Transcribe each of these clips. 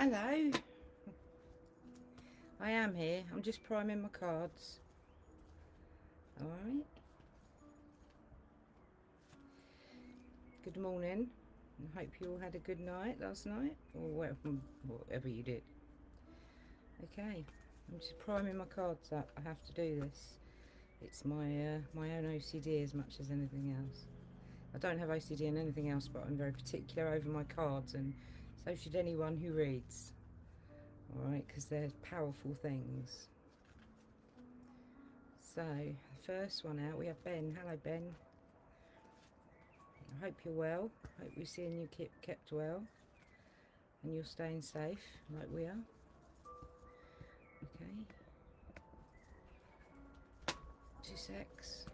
Hello. I am here. I'm just priming my cards. Alright. Good morning. I hope you all had a good night last night. Or whatever you did. Okay. I'm just priming my cards up. I have to do this. It's my my own OCD as much as anything else. I don't have OCD in anything else, but I'm very particular over my cards, and so should anyone who reads. Alright, because they're powerful things. So, the first one out, we have Ben. Hello, Ben. I hope you're well. Hope we're seeing you kept well. And you're staying safe, like we are. Okay. 2 secs.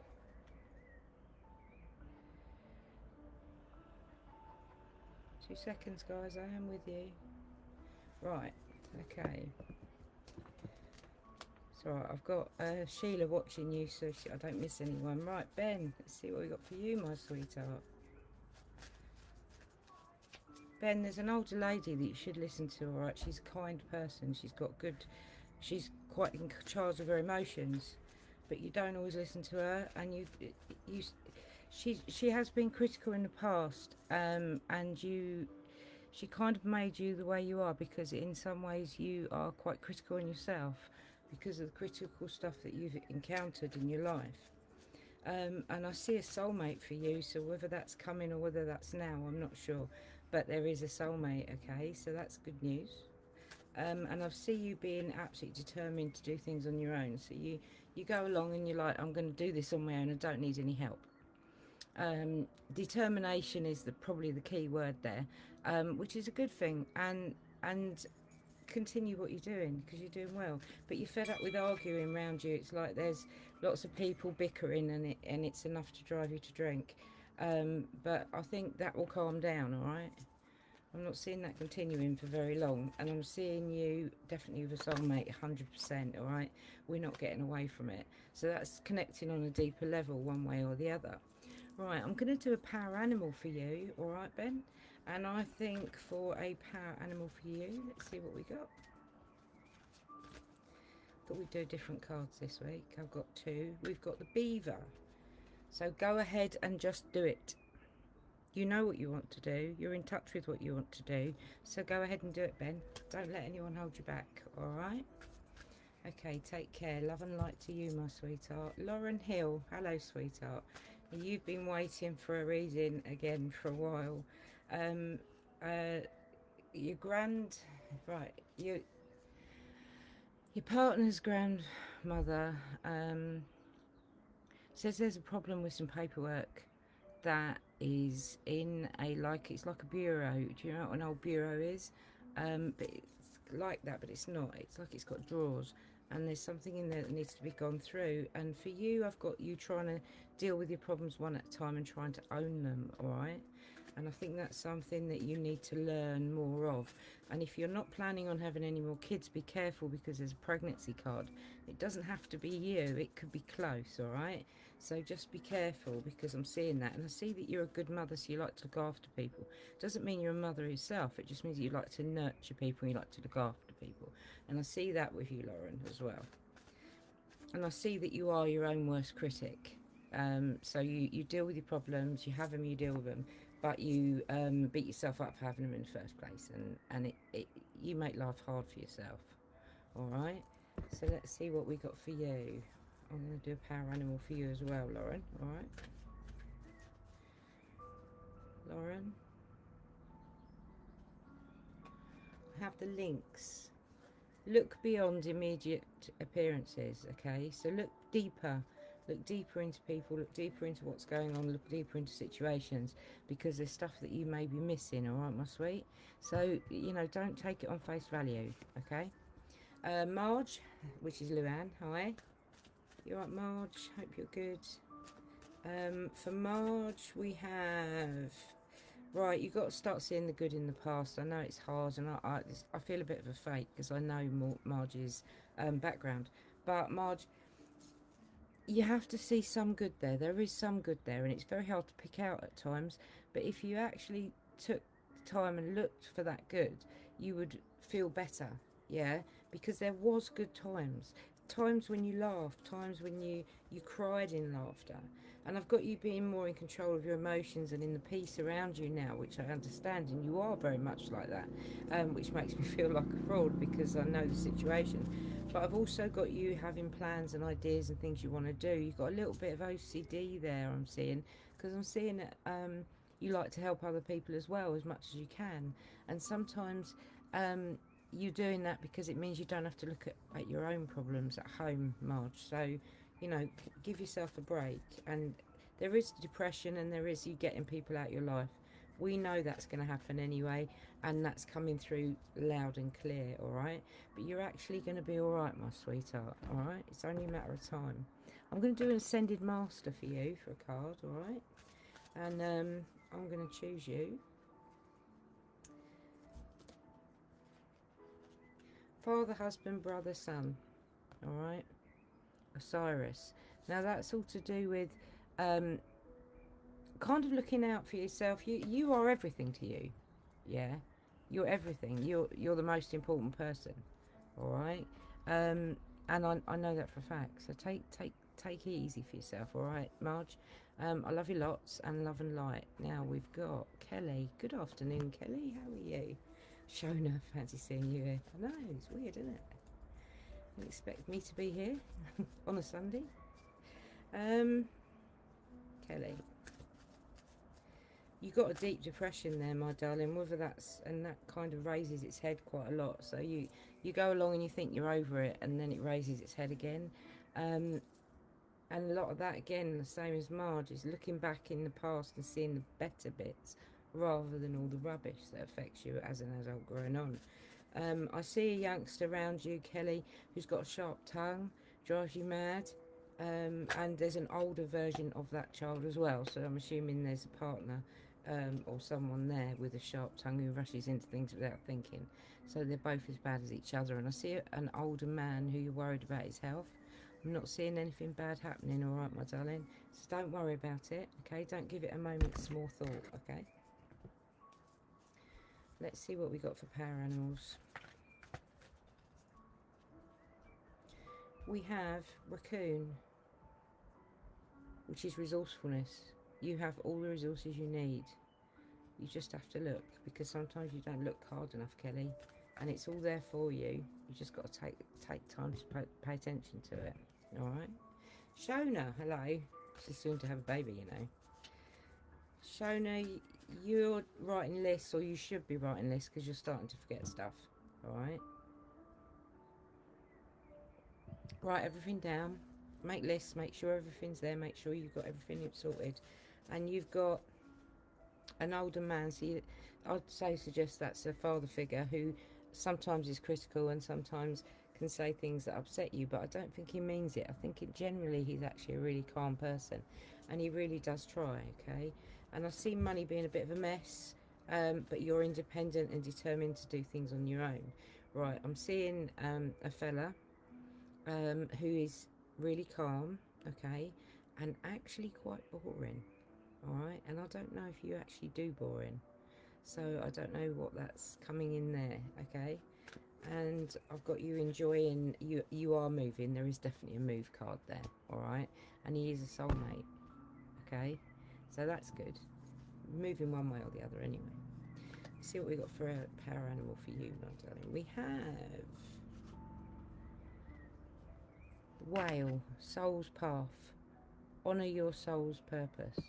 Two seconds, guys. I am with you. Right. Okay. It's alright. I've got Sheila watching you, so I don't miss anyone. Right, Ben. Let's see what we got for you, my sweetheart. Ben, there's an older lady that you should listen to, alright? She's a kind person. She's quite in charge of her emotions, but you don't always listen to her, and she has been critical in the past, and she kind of made you the way you are, because in some ways you are quite critical in yourself because of the critical stuff that you've encountered in your life. And I see a soulmate for you, so whether that's coming or whether that's now, I'm not sure, but there is a soulmate. Okay, so that's good news. And I see you being absolutely determined to do things on your own. So you go along and you're like, I'm going to do this on my own. I don't need any help. Determination is probably the key word there, which is a good thing. And continue what you're doing, because you're doing well. But you're fed up with arguing around you. It's like there's lots of people bickering, and it's enough to drive you to drink. But I think that will calm down. All right. I'm not seeing that continuing for very long, and I'm seeing you definitely with a soulmate, 100%, all right? We're not getting away from it. So that's connecting on a deeper level, one way or the other. Right, I'm going to do a power animal for you, all right, Ben? And I think for a power animal for you, let's see what we got. Thought we'd do different cards this week. I've got 2. We've got the beaver. So go ahead and just do it. You know what you want to do. You're in touch with what you want to do. So go ahead and do it, Ben. Don't let anyone hold you back, all right? Okay, take care. Love and light to you, my sweetheart. Lauren Hill. Hello, sweetheart. You've been waiting for a reading again for a while. Your partner's grandmother says there's a problem with some paperwork that is in it's like a bureau. Do you know what an old bureau is? But it's like that, but it's not. It's like it's got drawers, and there's something in there that needs to be gone through. And for you, I've got you trying to deal with your problems one at a time and trying to own them, all right? And I think that's something that you need to learn more of. And if you're not planning on having any more kids, be careful, because there's a pregnancy card. It doesn't have to be you. It could be close, all right? So just be careful, because I'm seeing that. And I see that you're a good mother, so you like to look after people. Doesn't mean you're a mother yourself. It just means that you like to nurture people and you like to look after people. And I see that with you, Lauren, as well. And I see that you are your own worst critic. So you deal with your problems, you have them, you deal with them, but you beat yourself up for having them in the first place, and you make life hard for yourself. All right, so let's see what we got for you. I'm going to do a power animal for you as well, Lauren. All right, Lauren, I have the links. Look beyond immediate appearances. Okay, so look deeper into people, look deeper into what's going on, look deeper into situations, because there's stuff that you may be missing. All right, my sweet? So, you know, don't take it on face value. Okay. Marge, which is Luann, hi. You all right, Marge? Hope you're good. For Marge, we have... Right, you've got to start seeing the good in the past. I know it's hard, and I feel a bit of a fake, because I know Marge's background. But Marge, you have to see some good there. There is some good there, and it's very hard to pick out at times. But if you actually took time and looked for that good, you would feel better, yeah, because there was good times, times when you laughed, times when you cried in laughter, and I've got you being more in control of your emotions and in the peace around you now, which I understand, and you are very much like that, which makes me feel like a fraud because I know the situation. But I've also got you having plans and ideas and things you want to do. You've got a little bit of OCD there, I'm seeing, because I'm seeing that you like to help other people as well as much as you can, and sometimes you're doing that because it means you don't have to look at your own problems at home, Marge. So, you know, give yourself a break. And there is depression and there is you getting people out your life. We know that's going to happen anyway, and that's coming through loud and clear, all right? But you're actually going to be all right, my sweetheart, all right? It's only a matter of time. I'm going to do an Ascended Master for you for a card, all right? And I'm going to choose you. Father, husband, brother, son, all right? Osiris. Now that's all to do with kind of looking out for yourself. You are everything to you, yeah. You're everything. You're the most important person, all right. And I know that for a fact. So take it easy for yourself, all right, Marge. I love you lots, and love and light. Now we've got Kelly. Good afternoon, Kelly. How are you? Shona, fancy seeing you here. I know, it's weird, isn't it? You expect me to be here on a Sunday? Kelly, you got a deep depression there, my darling. Whether that's, and that kind of raises its head quite a lot. So you go along and you think you're over it, and then it raises its head again. And a lot of that, again, the same as Marge, is looking back in the past and seeing the better bits rather than all the rubbish that affects you as an adult growing on. I see a youngster around you, Kelly, who's got a sharp tongue, drives you mad, and there's an older version of that child as well, so I'm assuming there's a partner or someone there with a sharp tongue who rushes into things without thinking. So they're both as bad as each other, and I see an older man who you're worried about his health. I'm not seeing anything bad happening, all right, my darling, so don't worry about it, okay? Don't give it a moment's more thought, okay? Let's see what we got for power animals. We have raccoon, which is resourcefulness. You have all the resources you need. You just have to look, because sometimes you don't look hard enough, Kelly, and it's all there for you. You just got to take time to pay attention to it, all right? Shona, hello. She's soon to have a baby, you know. Shona, you're writing lists, or you should be writing lists, because you're starting to forget stuff, all right? Write everything down, make lists, make sure everything's there, make sure you've got everything sorted. And you've got an older man, so I'd say suggest that's a father figure who sometimes is critical and sometimes can say things that upset you, but I don't think he means it. I think generally he's actually a really calm person, and he really does try, okay? And I see money being a bit of a mess, but you're independent and determined to do things on your own. Right, I'm seeing a fella who is really calm, okay, and actually quite boring, all right? And I don't know if you actually do bore him, so I don't know what that's coming in there, okay? And I've got you enjoying, you are moving. There is definitely a move card there, all right? And he is a soulmate, okay? So that's good. Moving one way or the other anyway. Let's see what we got for a power animal for you, my darling. We have whale, soul's path. Honour your soul's purpose.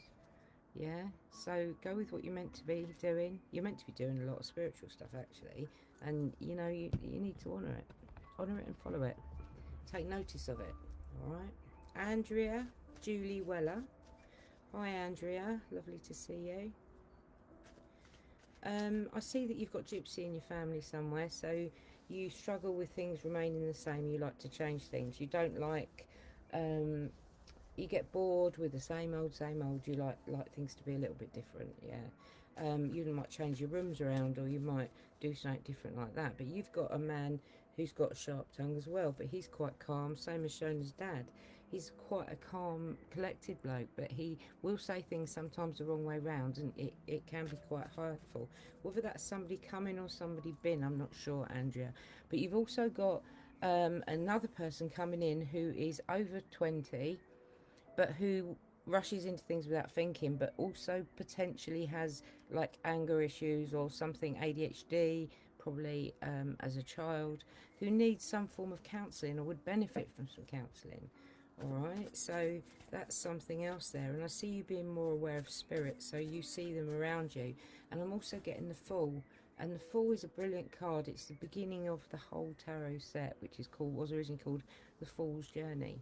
Yeah, so go with what you're meant to be doing. You're meant to be doing a lot of spiritual stuff, actually, and you know you need to honour it and follow it. Take notice of it, all right? Andrea Julie Weller. Hi Andrea, lovely to see you. I see that you've got Gypsy in your family somewhere, so you struggle with things remaining the same. You like to change things. You don't like you get bored with the same old. You like things to be a little bit different, yeah. You might change your rooms around, or you might do something different like that. But you've got a man who's got a sharp tongue as well, but he's quite calm, same as Shona's dad. he's quite a calm, collected bloke, but he will say things sometimes the wrong way round, and it can be quite hurtful. Whether that's somebody coming or somebody been, I'm not sure, Andrea. But you've also got another person coming in who is over 20, but who rushes into things without thinking, but also potentially has like anger issues or something, ADHD, probably as a child, who needs some form of counselling or would benefit from some counselling. All right, so that's something else there. And I see you being more aware of spirits, so you see them around you. And I'm also getting the Fool, and the Fool is a brilliant card. It's the beginning of the whole tarot set, which is called, was originally called the Fool's Journey.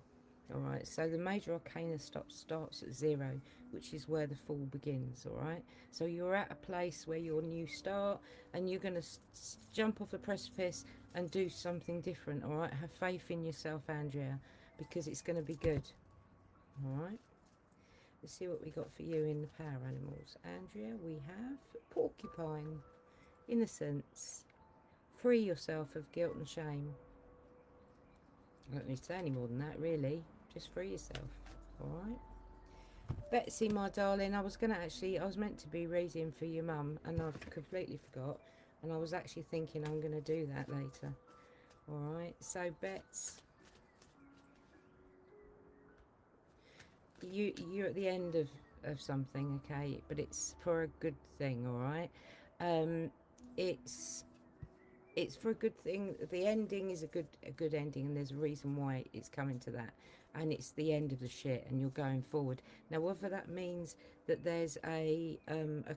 All right, so the major arcana starts at 0, which is where the Fool begins. All right, so you're at a place where you're new start, and you're going to jump off the precipice and do something different. All right, have faith in yourself, Andrea, because it's going to be good. All right, let's see what we got for you in the power animals. Andrea, we have porcupine, innocence, free yourself of guilt and shame. I don't need to say any more than that, really. Just free yourself. All right, Betsy, my darling, I was meant to be reading for your mum, and I've completely forgot, and I was actually thinking I'm going to do that later. All right, so Bets, you're at the end of something, okay, but it's for a good thing. All right, it's for a good thing. The ending is a good ending, and there's a reason why it's coming to that, and it's the end of the shit, and you're going forward. Now, whether that means that there's a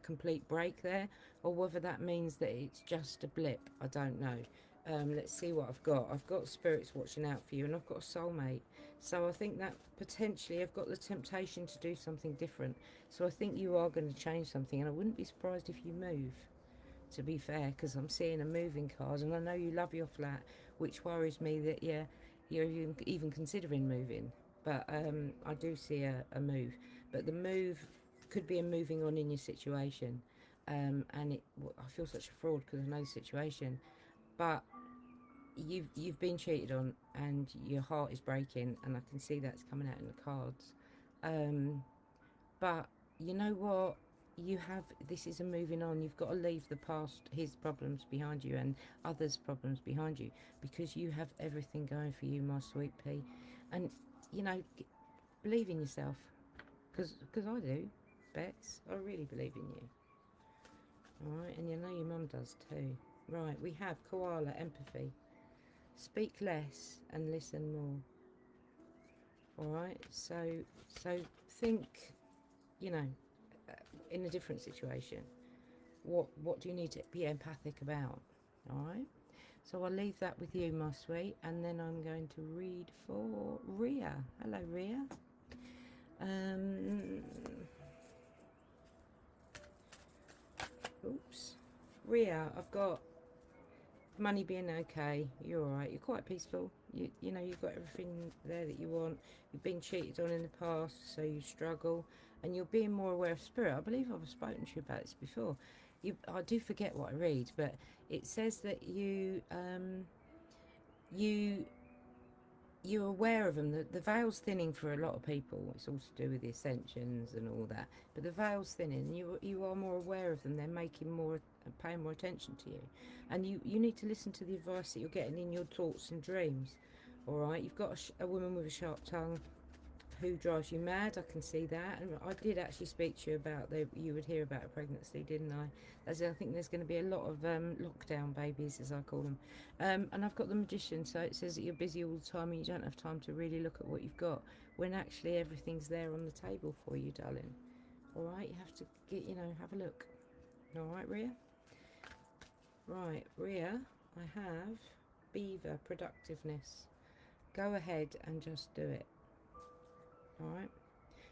complete break there, or whether that means that it's just a blip, I don't know. Let's see what I've got. I've got spirits watching out for you, and I've got a soulmate. So I think that potentially I've got the temptation to do something different. So I think you are going to change something, and I wouldn't be surprised if you move, to be fair, because I'm seeing a moving card, and I know you love your flat, which worries me that you're even considering moving. But I do see a move, but the move could be a moving on in your situation, and I feel such a fraud because I know the situation, but you've been cheated on, and your heart is breaking, and I can see that's coming out in the cards. But you know what? This is a moving on. You've got to leave the past, his problems behind you, and others' problems behind you, because you have everything going for you, my sweet pea. And believe in yourself, because I do, Bets. I really believe in you. All right, and you know your mum does too. Right, we have koala, empathy. Speak less and listen more. All right, so think, in a different situation. What do you need to be empathic about? All right, so I'll leave that with you, my sweet, and then I'm going to read for Ria. Hello, Ria. Oops, Ria, I've got money being okay. You're all right. You're quite peaceful. You've got everything there that you want. You've been cheated on in the past, so you struggle, and you're being more aware of spirit. I believe I've spoken to you about this before. I do forget what I read, but it says that you're aware of them. The veil's thinning for a lot of people. It's all to do with the ascensions and all that. But the veil's thinning, and you are more aware of them. They're paying more attention to you, and you need to listen to the advice that you're getting in your thoughts and dreams. All right, you've got a woman with a sharp tongue who drives you mad. I can see that, and I did actually speak to you about you would hear about a pregnancy, didn't I? As I think there's going to be a lot of lockdown babies, as I call them, and I've got the Magician, so it says that you're busy all the time and you don't have time to really look at what you've got, when actually everything's there on the table for you, darling. All right, you have to have a look. All right, Ria. Right, Ria, I have Beaver, productiveness. Go ahead and just do it. All right,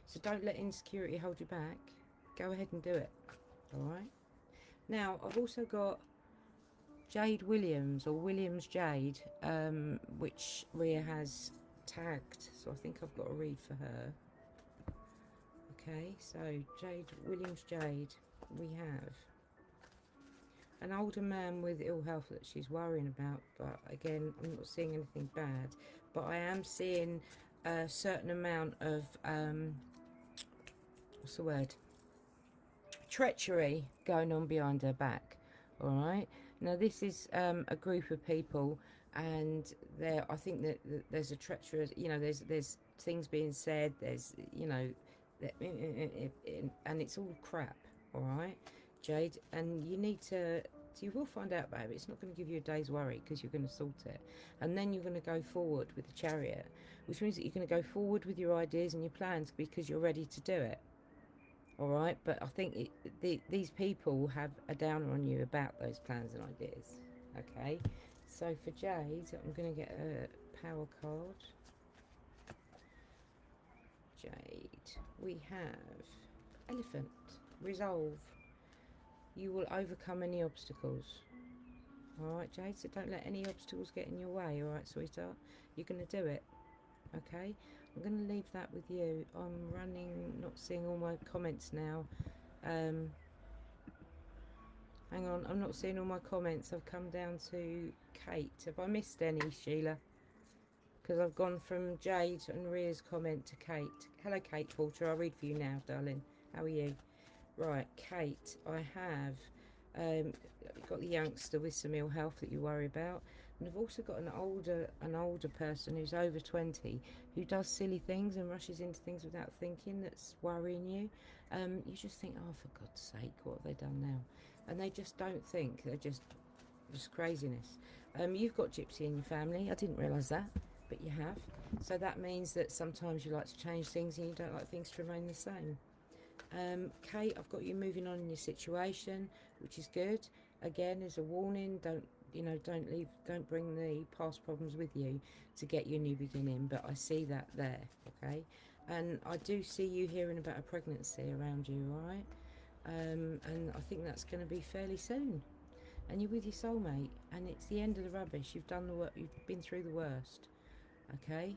so don't let insecurity hold you back. Go ahead and do it. All right, now I've also got Jade Williams, or Williams Jade, which Ria has tagged, so I think I've got a read for her. Okay, so Williams Jade, we have an older man with ill health that she's worrying about, but again, I'm not seeing anything bad, but I am seeing a certain amount of what's the word, treachery going on behind her back. All right, now this is a group of people, and there, I think that there's a treacherous, you know, there's things being said, there's, you know, and it's all crap. All right, Jade, and you need to, you will find out about it. It's not going to give you a day's worry, because you're going to sort it, and then you're going to go forward with the Chariot, which means that you're going to go forward with your ideas and your plans because you're ready to do it. All right, but I think these people have a downer on you about those plans and ideas. Okay, so for Jade, I'm going to get a power card. Jade, we have Elephant, resolve. You will overcome any obstacles. All right, Jade, so don't let any obstacles get in your way. All right, sweetheart, you're going to do it. Okay, I'm going to leave that with you. I'm running, not seeing all my comments now. Hang on, I'm not seeing all my comments. I've come down to Kate. Have I missed any, Sheila? Because I've gone from Jade and Ria's comment to Kate. Hello, Kate Porter. I'll read for you now, darling. How are you? Right, Kate, I have got the youngster with some ill health that you worry about. And I've also got an older person who's over 20 who does silly things and rushes into things without thinking, that's worrying you. You just think, oh, for God's sake, what have they done now? And they just don't think. They're just craziness. You've got Gypsy in your family. I didn't realise that, but you have. So that means that sometimes you like to change things and you don't like things to remain the same. Kate, I've got you moving on in your situation, which is good. Again, as a warning, don't bring the past problems with you to get your new beginning. But I see that there, okay. And I do see you hearing about a pregnancy around you, all right? And I think that's going to be fairly soon. And you're with your soulmate, and it's the end of the rubbish. You've done the work. You've been through the worst, okay.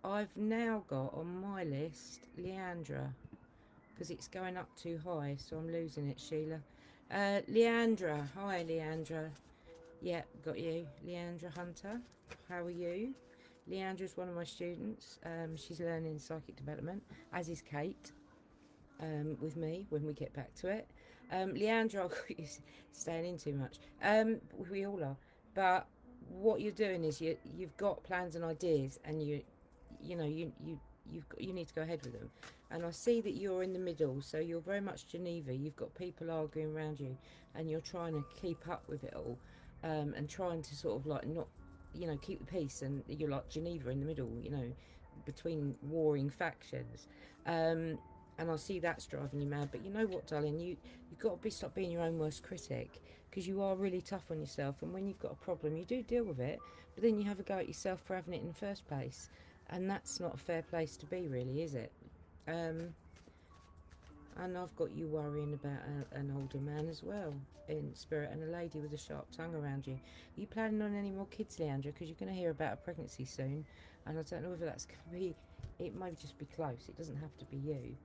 I've now got on my list Leandra, because it's going up too high, so I'm losing it, Sheila. Leandra, hi Leandra. Yeah, got you. Leandra Hunter, how are you? Leandra's one of my students. She's learning psychic development, as is Kate, with me when we get back to it. Leandra, I've got you staying in too much. We all are. But what you're doing is you've got plans and ideas, and you need to go ahead with them. And I see that you're in the middle, so you're very much Geneva. You've got people arguing around you, and you're trying to keep up with it all, and trying to sort of like not, keep the peace. And you're like Geneva in the middle, between warring factions. And I see that's driving you mad. But you know what, darling, you've got to stop being your own worst critic, because you are really tough on yourself. And when you've got a problem, you do deal with it, but then you have a go at yourself for having it in the first place. And that's not a fair place to be, really, is it? And I've got you worrying about an older man as well, in spirit, and a lady with a sharp tongue around you. Are you planning on any more kids, Leandra? Because you're going to hear about a pregnancy soon, and I don't know whether that's going to be, it might just be close. It doesn't have to be you.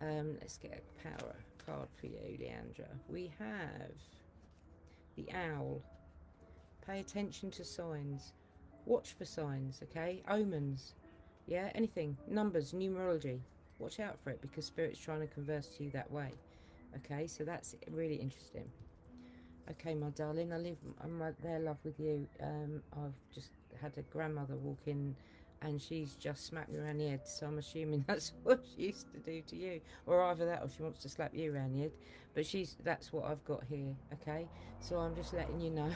Let's get a power card for you, Leandra. We have the owl. Pay attention to signs. Watch for signs, okay? Omens. Yeah, anything. Numbers, numerology. Watch out for it, because Spirit's trying to converse to you that way. Okay, so that's really interesting. Okay, my darling, I'm right there, love, with you. I've just had a grandmother walk in, and she's just smacked me around the head, so I'm assuming that's what she used to do to you. Or either that, or she wants to slap you around the head. But that's what I've got here, okay? So I'm just letting you know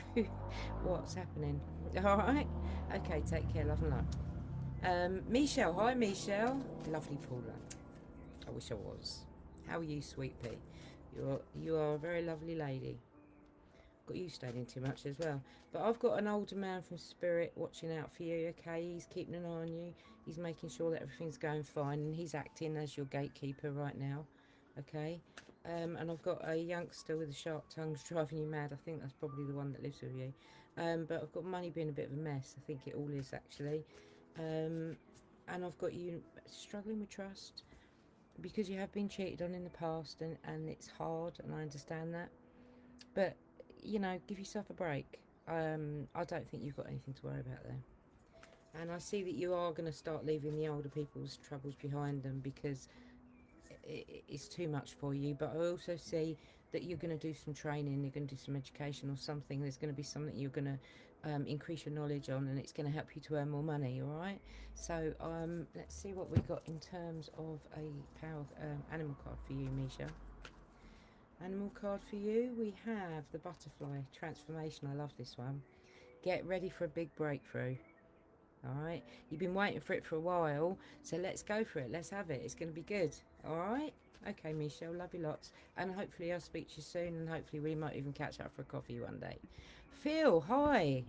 what's happening. Alright? Okay, take care, love and light. Michelle, hi Michelle. Lovely Paula. I wish I was. How are you, sweet pea? You are a very lovely lady. Got you staying in too much as well. But I've got an older man from Spirit watching out for you, okay? He's keeping an eye on you. He's making sure that everything's going fine, and he's acting as your gatekeeper right now, okay? And I've got a youngster with a sharp tongue driving you mad. I think that's probably the one that lives with you. But I've got money being a bit of a mess. I think it all is, actually. And I've got you struggling with trust, because you have been cheated on in the past, and it's hard, and I understand that. But, give yourself a break. I don't think you've got anything to worry about there. And I see that you are going to start leaving the older people's troubles behind them, because it's too much for you. But I also see that you're going to do some training, you're going to do some education or something. There's going to be something you're going to increase your knowledge on, and it's going to help you to earn more money. All right. So let's see what we got in terms of a power animal card for you, Misha. Animal card for you, we have the butterfly transformation. I love this one. Get ready for a big breakthrough. All right, you've been waiting for it for a while, so let's go for it. Let's have it. It's going to be good. All right. Okay, Michelle, love you lots, and hopefully I'll speak to you soon, and hopefully we might even catch up for a coffee one day. Phil, hi.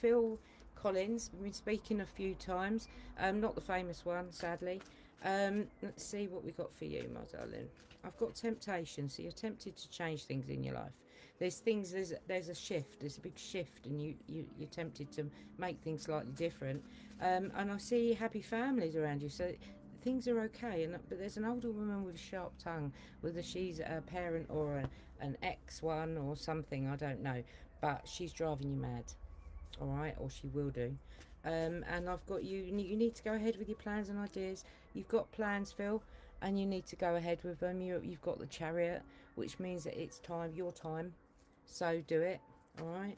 Phil Collins. We've been speaking a few times. Not the famous one, sadly. Let's see what we got for you, my darling. I've got temptation, so you're tempted to change things in your life. There's a shift, there's a big shift, and you're tempted to make things slightly different. And I see happy families around you, so things are okay. But there's an older woman with a sharp tongue, whether she's a parent or an ex one or something, I don't know, but she's driving you mad. All right, or she will do. And I've got you need to go ahead with your plans and ideas. You've got plans, Phil, and you need to go ahead with them. You've got the chariot, which means that it's time, your time, so do it. All right.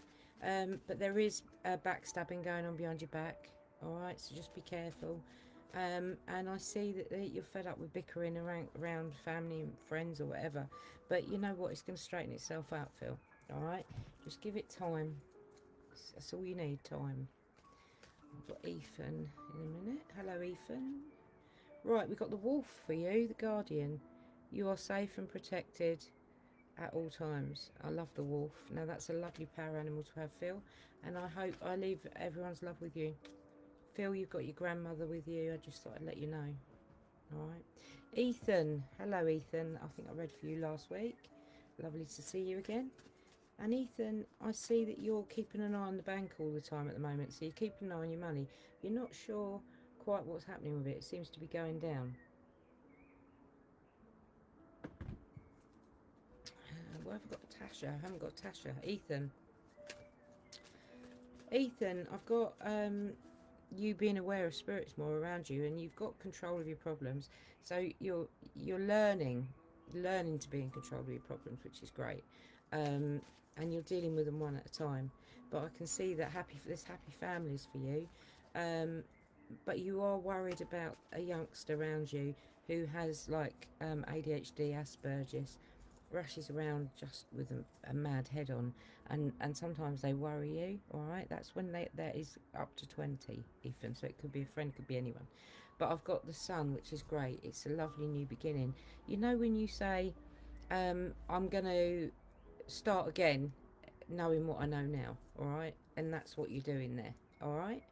But there is backstabbing going on behind your back. All right, so just be careful. And I see that you're fed up with bickering around family and friends or whatever, but you know what, it's going to straighten itself out, Phil. All right, just give it time. That's all you need, time. I've got Ethan in a minute. Hello, Ethan. Right, we've got the wolf for you, the guardian. You are safe and protected at all times. I love the wolf. Now, that's a lovely power animal to have, Phil. And I hope I leave everyone's love with you. Phil, you've got your grandmother with you. I just thought I'd let you know. All right. Ethan. Hello, Ethan. I think I read for you last week. Lovely to see you again. And Ethan, I see that you're keeping an eye on the bank all the time at the moment. So you're keeping an eye on your money. You're not sure quite what's happening with it. It seems to be going down. Where have I got Tasha? I haven't got Tasha. Ethan, I've got you being aware of spirits more around you, and you've got control of your problems. So you're learning to be in control of your problems, which is great. And you're dealing with them one at a time. But I can see that there's happy families for you. But you are worried about a youngster around you who has like ADHD, Asperger's, rushes around just with a mad head on, and sometimes they worry you. All right, that's when there is up to 20, Ethan. So it could be a friend, could be anyone. But I've got the sun, which is great. It's a lovely new beginning. You know when you say, I'm going to start again, knowing what I know now. All right, and that's what you're doing there. All right.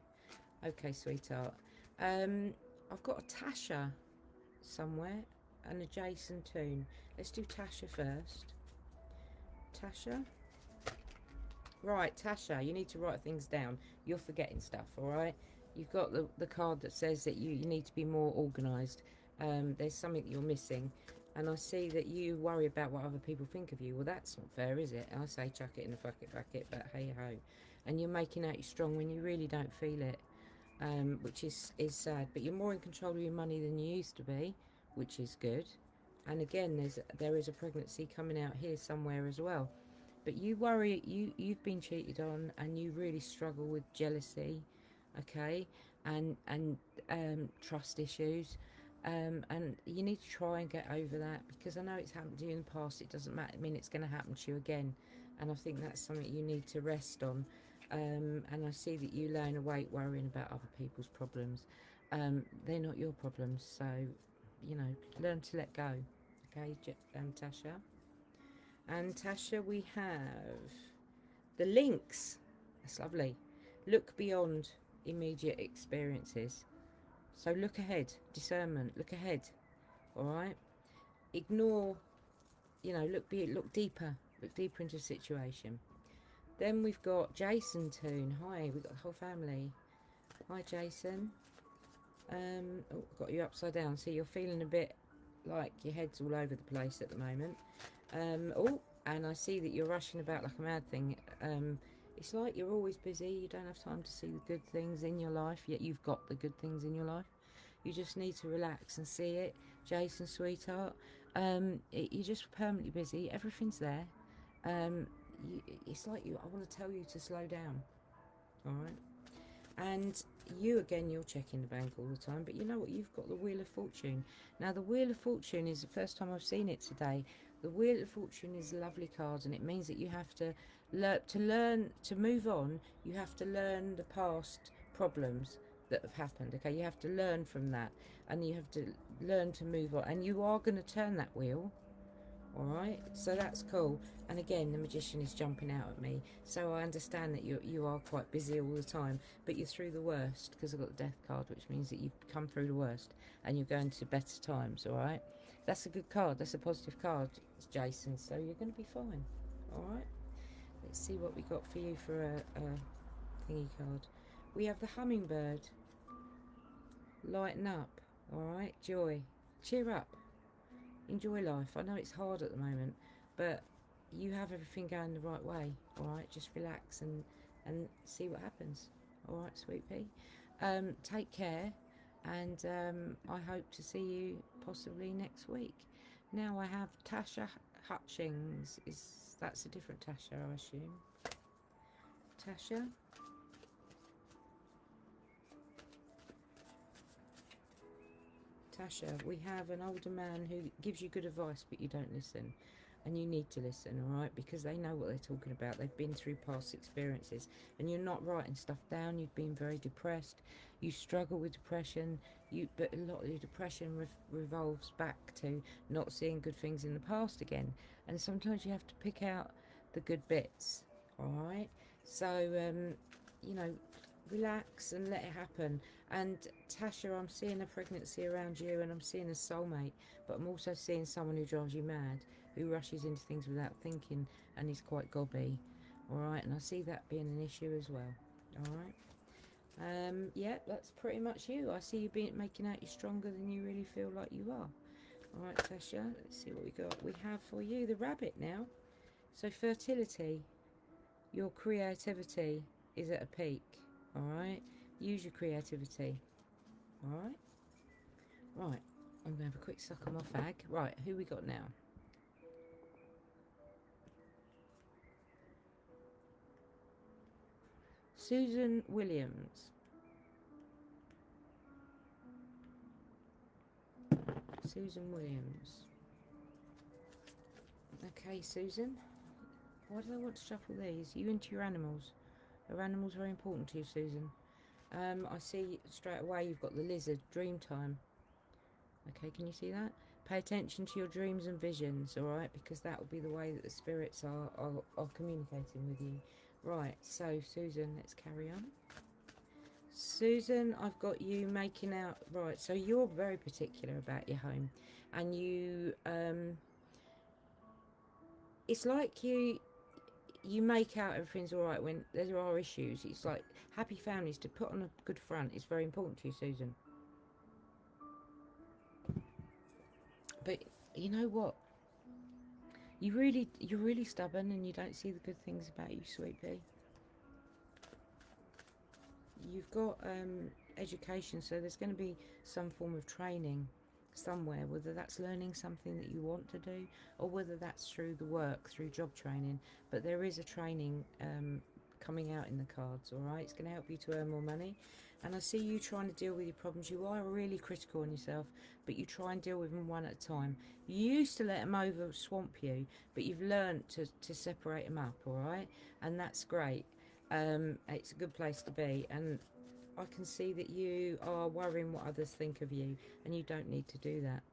Okay, sweetheart. I've got a Tasha somewhere and a Jason tune. Let's do Tasha first. Tasha. Right, Tasha, you need to write things down. You're forgetting stuff, all right? You've got the card that says that you need to be more organised. There's something you're missing. And I see that you worry about what other people think of you. Well, that's not fair, is it? I say chuck it in the fuck it bucket, but hey ho. And you're making out you're strong when you really don't feel it, which is sad. But you're more in control of your money than you used to be, which is good. And again, there is a pregnancy coming out here somewhere as well. But you worry, you've been cheated on, and you really struggle with jealousy, okay, and trust issues. And you need to try and get over that, because I know it's happened to you in the past. It doesn't mean it's going to happen to you again, and I think that's something you need to rest on. And I see that you laying awake worrying about other people's problems. They're not your problems, so learn to let go. Okay, Tasha. And Tasha, we have the links. That's lovely. Look beyond immediate experiences. So look ahead, discernment, look ahead, all right? Ignore, look deeper into the situation. Then we've got Jason Toon. Hi, we've got the whole family. Hi, Jason. Got you upside down. See, you're feeling a bit like your head's all over the place at the moment. And I see that you're rushing about like a mad thing. It's like you're always busy. You don't have time to see the good things in your life, yet you've got the good things in your life. You just need to relax and see it. Jason, sweetheart, you're just permanently busy. Everything's there. It's like I want to tell you to slow down. All right. And you, again, you're checking the bank all the time, but you know what? You've got the Wheel of Fortune. Now, the Wheel of Fortune is the first time I've seen it today. The Wheel of Fortune is a lovely card, and it means that you have to learn to move on. You have to learn the past problems that have happened. Okay, you have to learn from that, and you have to learn to move on. And you are going to turn that wheel. All right, so that's cool. And again, the Magician is jumping out at me, so I understand that you are quite busy all the time, but you're through the worst, because I've got the Death card, which means that you've come through the worst and you're going to better times. All right, that's a good card. That's a positive card, Jason, so you're going to be fine. All right, let's see what we got for you for a thingy card. We have the Hummingbird. Lighten up. All right, joy, cheer up. Enjoy life. I know it's hard at the moment, but you have everything going the right way. All right, just relax and see what happens. All right, sweet pea. Take care, and I hope to see you possibly next week. Now I have Tasha Hutchings. That's a different Tasha, I assume. Tasha. Tasha, we have an older man who gives you good advice, but you don't listen. And you need to listen, all right? Because they know what they're talking about. They've been through past experiences. And you're not writing stuff down. You've been very depressed. You struggle with depression. But a lot of your depression revolves back to not seeing good things in the past again. And sometimes you have to pick out the good bits, all right? So, you know, relax and let it happen. And Tasha, I'm seeing a pregnancy around you, and I'm seeing a soulmate, but I'm also seeing someone who drives you mad, who rushes into things without thinking, and is quite gobby. All right, and I see that being an issue as well. All right. Yeah, that's pretty much you. I see you making out you're stronger than you really feel like you are. All right, Tasha. Let's see what we got. We have for you the Rabbit now. So fertility, your creativity is at a peak. All right. Use your creativity. All right. Right. I'm going to have a quick suck on my fag. Right. Who we got now? Susan Williams. Susan Williams. Okay, Susan. Why do I want to shuffle these? Are you into your animals? Are animals very important to you, Susan? I see straight away you've got the lizard, dream time. Okay, can you see that? Pay attention to your dreams and visions, all right? Because that will be the way that the spirits are communicating with you. Right, so Susan, let's carry on. Susan, I've got you making out, right, so you're very particular about your home. And you, it's like you make out everything's all right when there are issues. It's like happy families, to put on a good front is very important to you, Susan. But you know what? You're really stubborn, and you don't see the good things about you, sweet pea. You've got education, so there's going to be some form of training somewhere, whether that's learning something that you want to do, or whether that's through the work, through job training. But there is a training coming out in the cards, all right? It's going to help you to earn more money. And I see you trying to deal with your problems. You are really critical on yourself, but you try and deal with them one at a time. You used to let them over swamp you, but you've learned to separate them up, all right? And that's great. It's a good place to be. And I can see that you are worrying what others think of you, and you don't need to do that.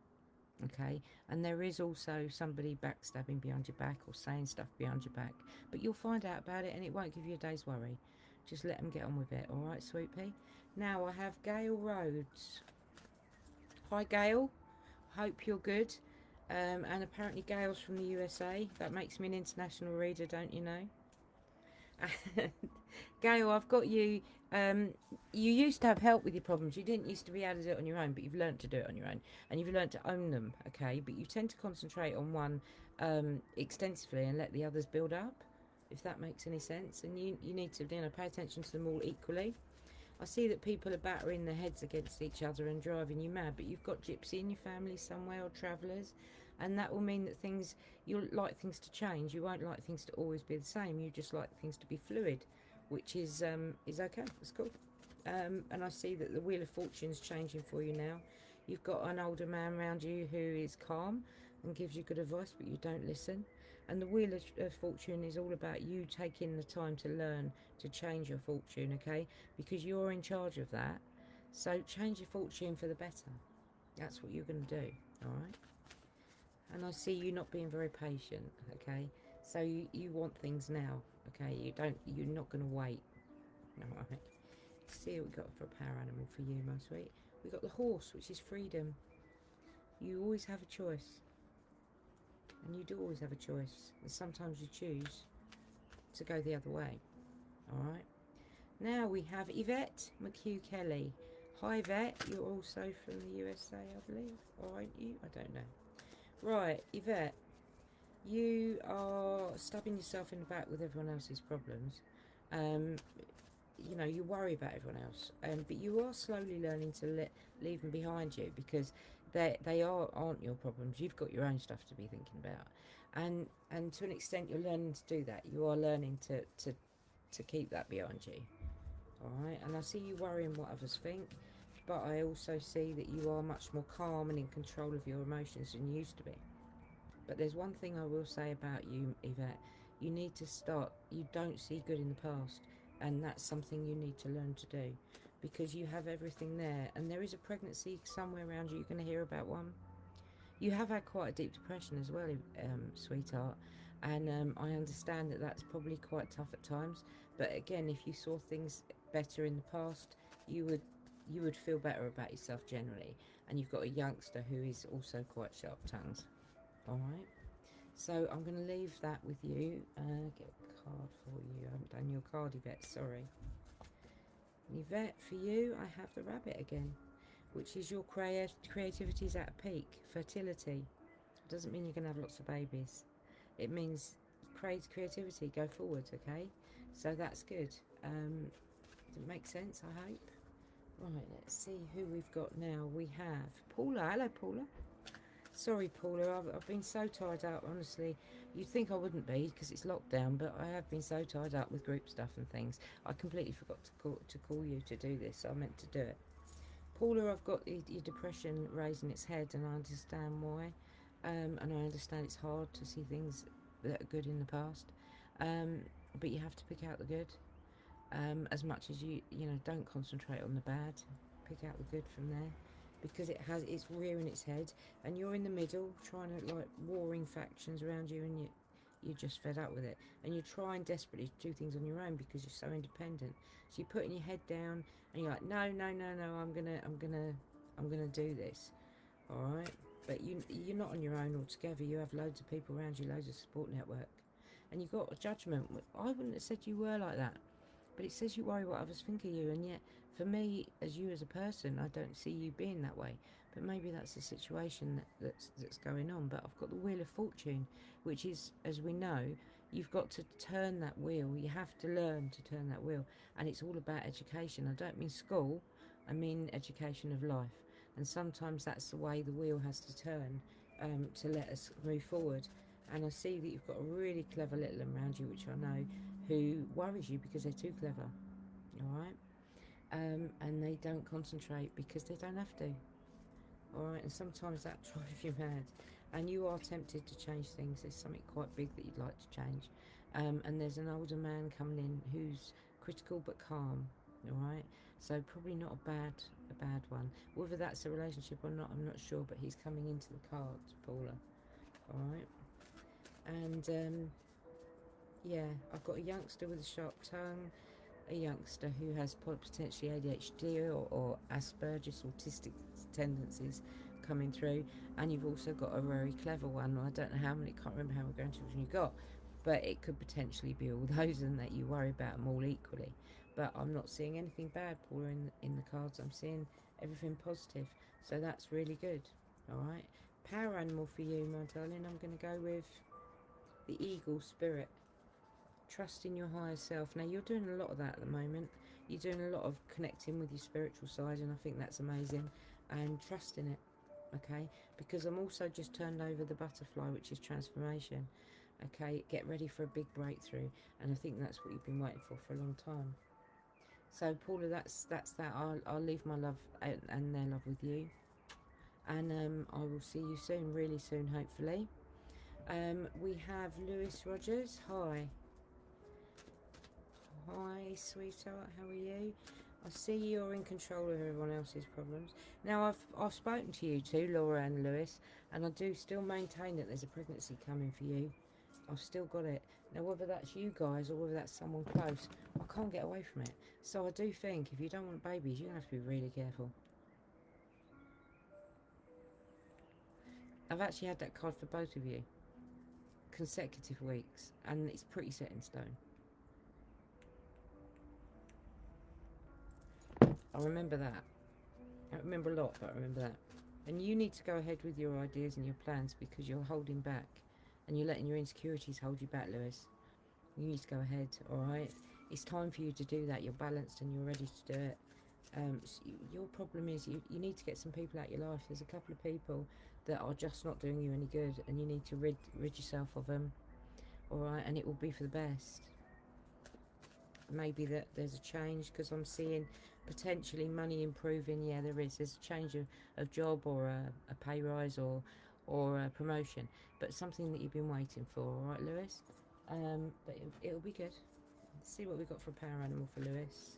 Okay, and there is also somebody backstabbing behind your back or saying stuff behind your back, but you'll find out about it, and it won't give you a day's worry. Just let them get on with it, all right, sweet pea? Now I have Gail Rhodes. Hi, Gail. Hope you're good. And apparently Gail's from the USA. That makes me an international reader, don't you know? Gail, I've got you. You used to have help with your problems. You didn't used to be able to do it on your own, but you've learned to do it on your own, and you've learned to own them. Okay, but you tend to concentrate on one extensively and let the others build up. if that makes any sense. And you need to, you know, pay attention to them all equally. I see that people are battering their heads against each other and driving you mad, but you've got gypsy in your family somewhere, or travellers, and that will mean that things, you'll like things to change. You won't like things to always be the same. You just like things to be fluid, which is okay. It's cool. And I see that the Wheel of Fortune is changing for you now. You've got an older man around you who is calm and gives you good advice, but you don't listen. And the Wheel of Fortune is all about you taking the time to learn to change your fortune, okay? Because you're in charge of that. So change your fortune for the better. That's what you're going to do, all right? And I see you not being very patient, okay? So you want things now, okay? You're not going to wait, all right? Let's see what we've got for a power animal for you, my sweet. We've got the horse, which is freedom. You always have a choice. And you do always have a choice. And sometimes you choose to go the other way. Alright. Now we have Yvette McHugh Kelly. Hi Yvette, you're also from the USA, I believe. Or aren't you? I don't know. Right, Yvette. You are stabbing yourself in the back with everyone else's problems. You know, you worry about everyone else. But you are slowly learning to leave them behind you, because they aren't your problems. You've got your own stuff to be thinking about, and to an extent you're learning to do that. You are learning to keep that behind you. All right. And I see you worrying what others think, but I also see that you are much more calm and in control of your emotions than you used to be. But there's one thing I will say about you, Yvette. You need to start, you don't see good in the past, and that's something you need to learn to do, because you have everything there, and there is a pregnancy somewhere around you. You're going to hear about one. You have had quite a deep depression as well, sweetheart, and I understand that that's probably quite tough at times, but again, if you saw things better in the past, you would feel better about yourself generally. And you've got a youngster who is also quite sharp-tongued. All right, so I'm going to leave that with you. Get a card for you. I haven't done your card, Yvette, sorry. Yvette, for you, I have the rabbit again, which is your creativity's at a peak. Fertility. It doesn't mean you're going to have lots of babies. It means creativity, go forward, okay? So that's good. Does it make sense, I hope? Right, let's see who we've got now. We have Paula. Hello, Paula. Sorry, Paula, I've been so tied up, honestly. You'd think I wouldn't be, because it's lockdown, but I have been so tied up with group stuff and things. I completely forgot to call you to do this, so I meant to do it. Paula, I've got your depression raising its head, and I understand why. And I understand it's hard to see things that are good in the past. But you have to pick out the good. As much as you know, don't concentrate on the bad. Pick out the good from there. Because it's rearing its head, and you're in the middle trying to, like, warring factions around you, and you're just fed up with it, and you're trying desperately to do things on your own because you're so independent. So you're putting your head down and you're like, no, I'm gonna do this. All right, but you're not on your own altogether. You have loads of people around you, loads of support network, and you've got a judgment. I wouldn't have said you were like that, but it says you worry what others think of you, and yet for me, as you as a person, I don't see you being that way. But maybe that's the situation that's going on. But I've got the Wheel of Fortune, which is, as we know, you've got to turn that wheel. You have to learn to turn that wheel, and it's all about education. I don't mean school, I mean education of life. And sometimes that's the way the wheel has to turn, to let us move forward. And I see that you've got a really clever little one around you, which I know, who worries you because they're too clever. All right. And they don't concentrate because they don't have to. Alright, and sometimes that drives you mad, and you are tempted to change things. There's something quite big that you'd like to change, and there's an older man coming in who's critical but calm. Alright, so probably not a bad one. Whether that's a relationship or not, I'm not sure, but he's coming into the cards, Paula. Alright, and yeah, I've got a youngster with a sharp tongue, a youngster who has potentially ADHD or Asperger's, autistic tendencies coming through, and you've also got a very clever one. I don't know how many, can't remember how many grandchildren you got, but it could potentially be all those, and that you worry about them all equally. But I'm not seeing anything bad, Paula, in the cards. I'm seeing everything positive, so that's really good. All right, power animal for you, my darling. I'm going to go with the eagle spirit. Trust in your higher self. Now, you're doing a lot of that at the moment. You're doing a lot of connecting with your spiritual side, and I think that's amazing. And trust in it, okay? Because I'm also just turned over the butterfly, which is transformation. Okay, get ready for a big breakthrough, and I think that's what you've been waiting for a long time. So, Paula, that's that. I'll leave my love and their love with you, and I will see you soon, really soon, hopefully. We have Lewis Rogers. Hi. Hi, sweetheart. How are you? I see you're in control of everyone else's problems. Now, I've spoken to you too, Laura and Lewis, and I do still maintain that there's a pregnancy coming for you. I've still got it. Now, whether that's you guys or whether that's someone close, I can't get away from it. So I do think if you don't want babies, you're going to have to be really careful. I've actually had that card for both of you. Consecutive weeks, and it's pretty set in stone. I remember that. I don't remember a lot, but I remember that. And you need to go ahead with your ideas and your plans because you're holding back and you're letting your insecurities hold you back, Lewis. You need to go ahead, alright? It's time for you to do that. You're balanced and you're ready to do it. So your problem is you need to get some people out of your life. There's a couple of people that are just not doing you any good and you need to rid yourself of them, alright? And it will be for the best. Maybe that there's a change because I'm seeing potentially money improving. Yeah, there is. There's a change of job or a pay rise or a promotion, but something that you've been waiting for, all right, Lewis? But it'll be good. Let's see what we've got for a power animal for Lewis.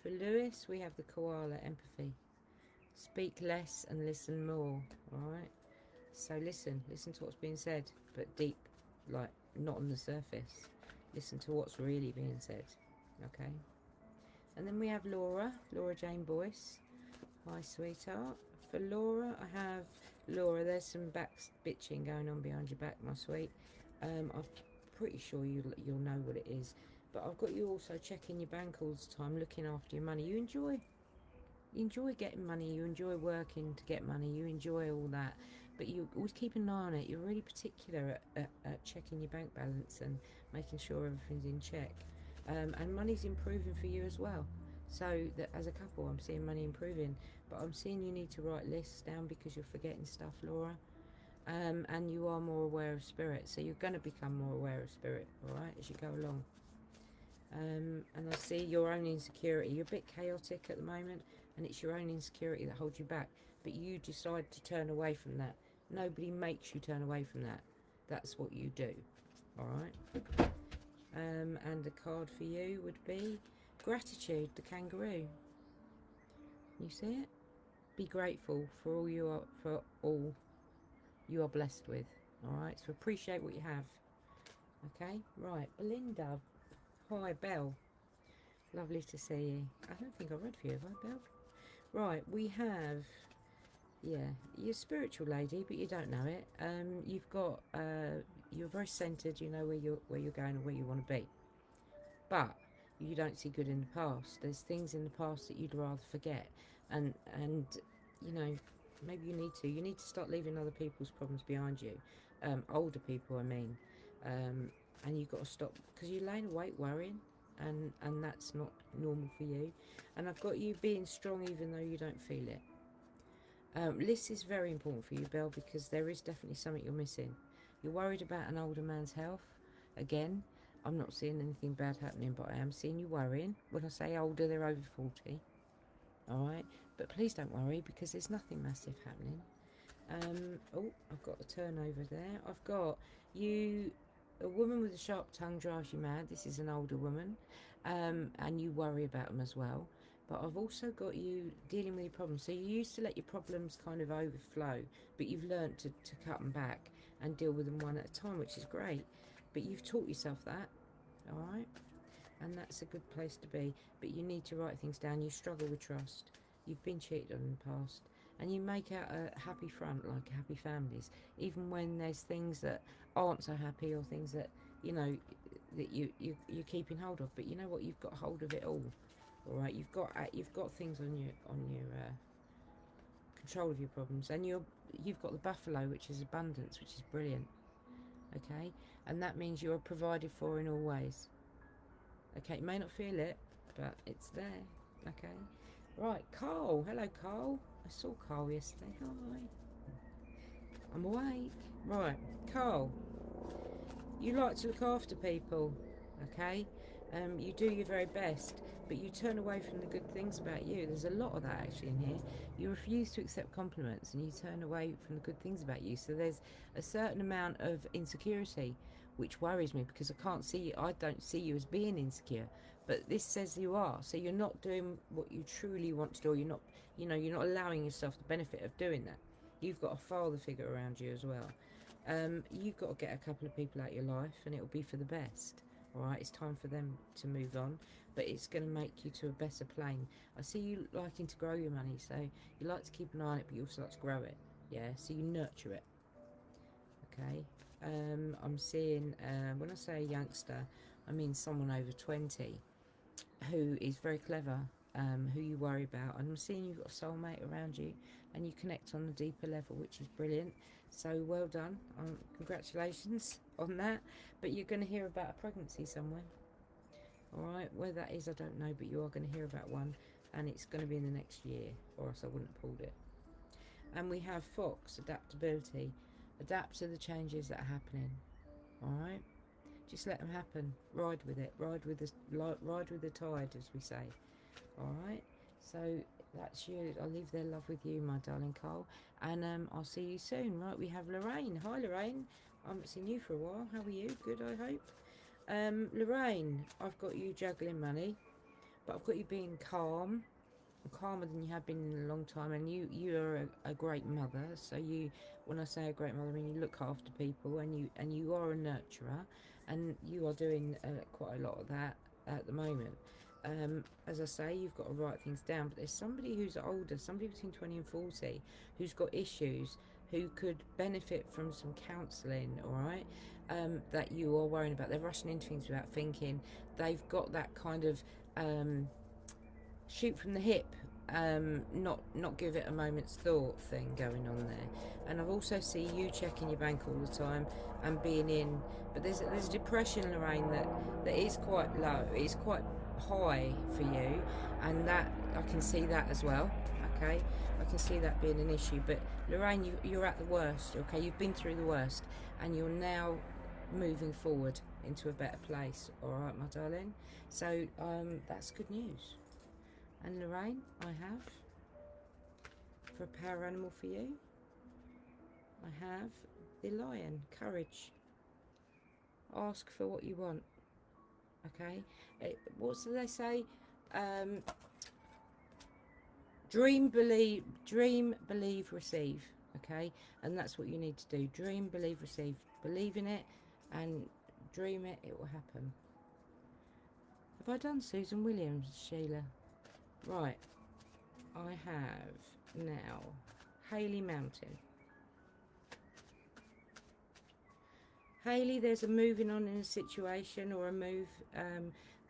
For Lewis, we have the koala, empathy. Speak less and listen more, all right? So listen to what's being said, but deep, like not on the surface. Listen to what's really being said, okay? And then we have Laura Jane Boyce. Hi, sweetheart. For Laura, I have Laura. There's some back bitching going on behind your back, my sweet. I'm pretty sure you'll know what it is. But I've got you also checking your bank all the time, looking after your money. You enjoy getting money. You enjoy working to get money. You enjoy all that. But you always keep an eye on it. You're really particular at checking your bank balance and making sure everything's in check. And money's improving for you as well. So that as a couple, I'm seeing money improving. But I'm seeing you need to write lists down because you're forgetting stuff, Laura. And you are more aware of spirit. So you're going to become more aware of spirit, all right, as you go along. And I see your own insecurity. You're a bit chaotic at the moment, and it's your own insecurity that holds you back. But you decide to turn away from that. Nobody makes you turn away from that. That's what you do. Alright? And the card for you would be gratitude, the kangaroo. You see it? Be grateful for all you are blessed with. Alright? So appreciate what you have. Okay? Right, Belinda. Hi, Belle. Lovely to see you. I don't think I read for you, have I, Belle? Right, we have, yeah, you're a spiritual lady, but you don't know it. You've got, you're very centered. You know where you're going and where you want to be, but you don't see good in the past. There's things in the past that you'd rather forget, and you know, maybe you need to start leaving other people's problems behind you, older people, I mean, and you've got to stop because you're laying awake worrying. And that's not normal for you. And I've got you being strong even though you don't feel it. This is very important for you, Belle, because there is definitely something you're missing. You're worried about an older man's health. Again, I'm not seeing anything bad happening, but I am seeing you worrying. When I say older, they're over 40. Alright? But please don't worry because there's nothing massive happening. Oh, I've got a turnover there. I've got you. A woman with a sharp tongue drives you mad. This is an older woman, and you worry about them as well. But I've also got you dealing with your problems. So you used to let your problems kind of overflow, but you've learned to cut them back and deal with them one at a time, which is great. But you've taught yourself that, all right? And that's a good place to be. But you need to write things down. You struggle with trust. You've been cheated on in the past. And you make out a happy front, like happy families, even when there's things that aren't so happy or things that, you know, that you're keeping hold of. But you know what? You've got hold of it all right? You've got things on your control of your problems, and you've got the buffalo, which is abundance, which is brilliant. okay? And that means you are provided for in all ways. Okay, you may not feel it, but it's there. Okay, right, Carl. Hello, Carl. I saw Carl yesterday. Hi. I'm awake. Right, Carl. You like to look after people, okay? You do your very best, but you turn away from the good things about you. There's a lot of that actually in here. You refuse to accept compliments and you turn away from the good things about you. So there's a certain amount of insecurity, which worries me because I don't see you as being insecure, but this says you are. So you're not doing what you truly want to do. You're not allowing yourself the benefit of doing that. You've got a father figure around you as well. You've got to get a couple of people out of your life and it'll be for the best. All right, it's time for them to move on, but it's going to make you to a better plane. I see you liking to grow your money, so you like to keep an eye on it, but you also like to grow it. Yeah, so you nurture it. Okay. I'm seeing, when I say a youngster, I mean someone over 20 who is very clever, who you worry about. And I'm seeing you've got a soulmate around you and you connect on a deeper level, which is brilliant. So well done. Congratulations on that. But you're going to hear about a pregnancy somewhere. All right, where that is, I don't know, but you are going to hear about one, and it's going to be in the next year, or else I wouldn't have pulled it. And we have Fox, adaptability. Adapt to the changes that are happening. All right, just let them happen. Ride with it. Ride with the tide, as we say. All right. So that's you. I'll leave their love with you, my darling Carl, and I'll see you soon. Right, we have Lorraine. Hi, Lorraine. I haven't seen you for a while. How are you? Good, I hope. Lorraine, I've got you juggling money, but I've got you being calm, calmer than you have been in a long time, and you're a great mother. So when I say a great mother, I mean you look after people, and you are a nurturer, and you are doing quite a lot of that at the moment. As I say, you've got to write things down, but there's somebody who's older, somebody between 20 and 40, who's got issues, who could benefit from some counselling, all right, that you are worrying about. They're rushing into things without thinking. They've got that kind of shoot from the hip, not give it a moment's thought thing going on there. And I've also see you checking your bank all the time and being in, but there's a depression, Lorraine, that is quite low. It's quite high for you, and that I can see that as well. Okay, I can see that being an issue. But Lorraine, you're at the worst. Okay, you've been through the worst, and you're now moving forward into a better place. All right, my darling. So that's good news. And Lorraine, I have, for a power animal for you, I have the lion, courage. Ask for what you want. Okay, what do they say? Dream, believe, receive. Okay, and that's what you need to do. Dream, believe, receive. Believe in it and dream it, it will happen. Have I done Susan Williams, Sheila? Right, I have now Hayley Mountain. Hayley, there's a moving on in a situation or a move.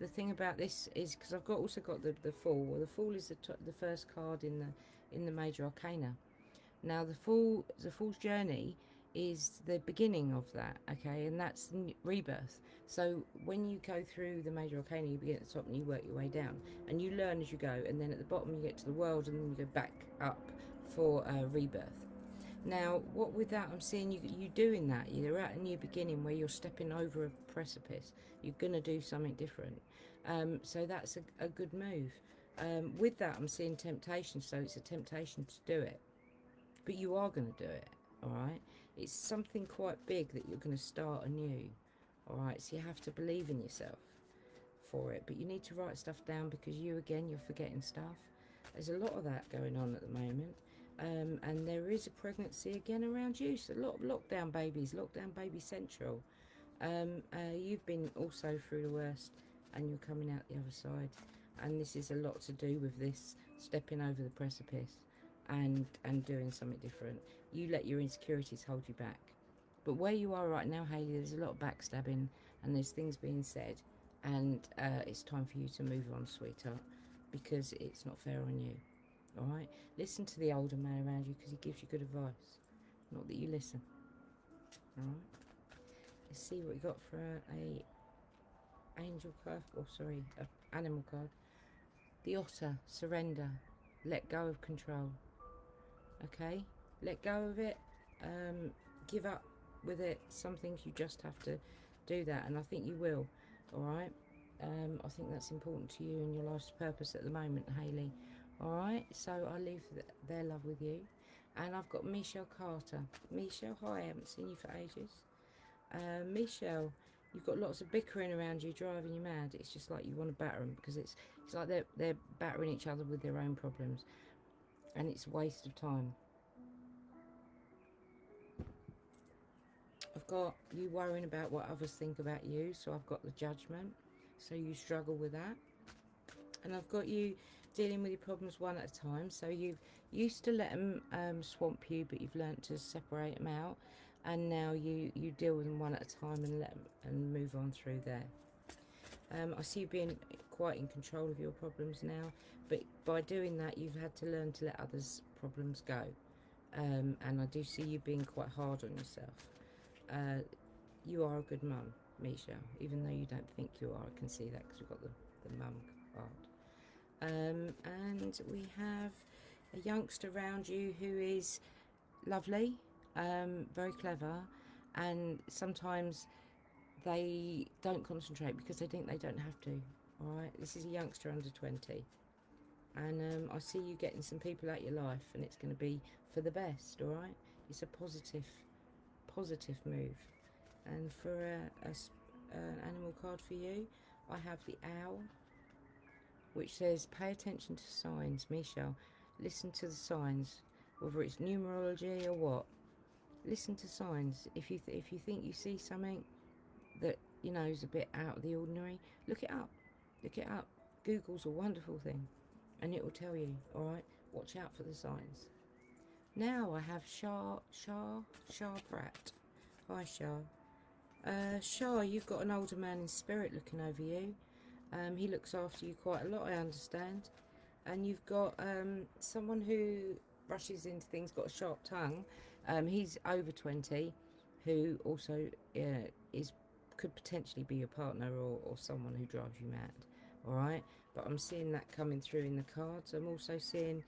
The thing about this is because I've also got the Fool. Well, the Fool is the first card in the Major Arcana. Now the Fool's journey is the beginning of that, okay, and that's rebirth. So when you go through the Major Arcana, you begin at the top and you work your way down, and you learn as you go, and then at the bottom you get to the world, and then you go back up for rebirth. Now, what with that, I'm seeing you doing that. You're at a new beginning where you're stepping over a precipice. You're going to do something different. So that's a good move. With that, I'm seeing temptation. So it's a temptation to do it. But you are going to do it, all right? It's something quite big that you're going to start anew, all right? So you have to believe in yourself for it. But you need to write stuff down because you're forgetting stuff. There's a lot of that going on at the moment. And there is a pregnancy again around you. So a lot of lockdown babies, lockdown baby central. You've been also through the worst and you're coming out the other side. And this is a lot to do with this stepping over the precipice and doing something different. You let your insecurities hold you back. But where you are right now, Hayley, there's a lot of backstabbing and there's things being said. And it's time for you to move on, sweetheart, because it's not fair on you. All right, listen to the older man around you because he gives you good advice, not that you listen. All right, let's see what we got for a angel card, or sorry, a animal card. The otter, surrender, let go of control. Okay, let go of it, give up with it. Some things you just have to do that, and I think you will. All right, I think that's important to you and your life's purpose at the moment, Hayley. All right, so I leave their love with you. And I've got Michelle Carter. Michelle, hi, I haven't seen you for ages. Michelle, you've got lots of bickering around you, driving you mad. It's just like you want to batter them, because it's like they're battering each other with their own problems, and it's a waste of time. I've got you worrying about what others think about you, so I've got the judgment, so you struggle with that. And I've got you dealing with your problems one at a time, so you've used to let them swamp you, but you've learnt to separate them out, and now you deal with them one at a time and let them and move on through there. I see you being quite in control of your problems now, but by doing that you've had to learn to let others' problems go, and I do see you being quite hard on yourself. You are a good mum, Misha, even though you don't think you are. I can see that because we've got the mum card. And we have a youngster around you who is lovely, very clever, and sometimes they don't concentrate because they think they don't have to. All right, this is a youngster under 20, and I see you getting some people out your life, and it's going to be for the best. All right, it's a positive move. And for an animal card for you, I have the owl, which says pay attention to signs. Michelle, listen to the signs, whether it's numerology or what. Listen to signs. If you think you see something that you know is a bit out of the ordinary, look it up. Google's a wonderful thing, and it will tell you. All right, watch out for the signs. Now I have Shah Pratt. Hi, Shah. Shah, you've got an older man in spirit looking over you. He looks after you quite a lot, I understand. And you've got someone who rushes into things, got a sharp tongue. He's over 20, who also could potentially be your partner, or someone who drives you mad. All right, but I'm seeing that coming through in the cards. I'm also seeing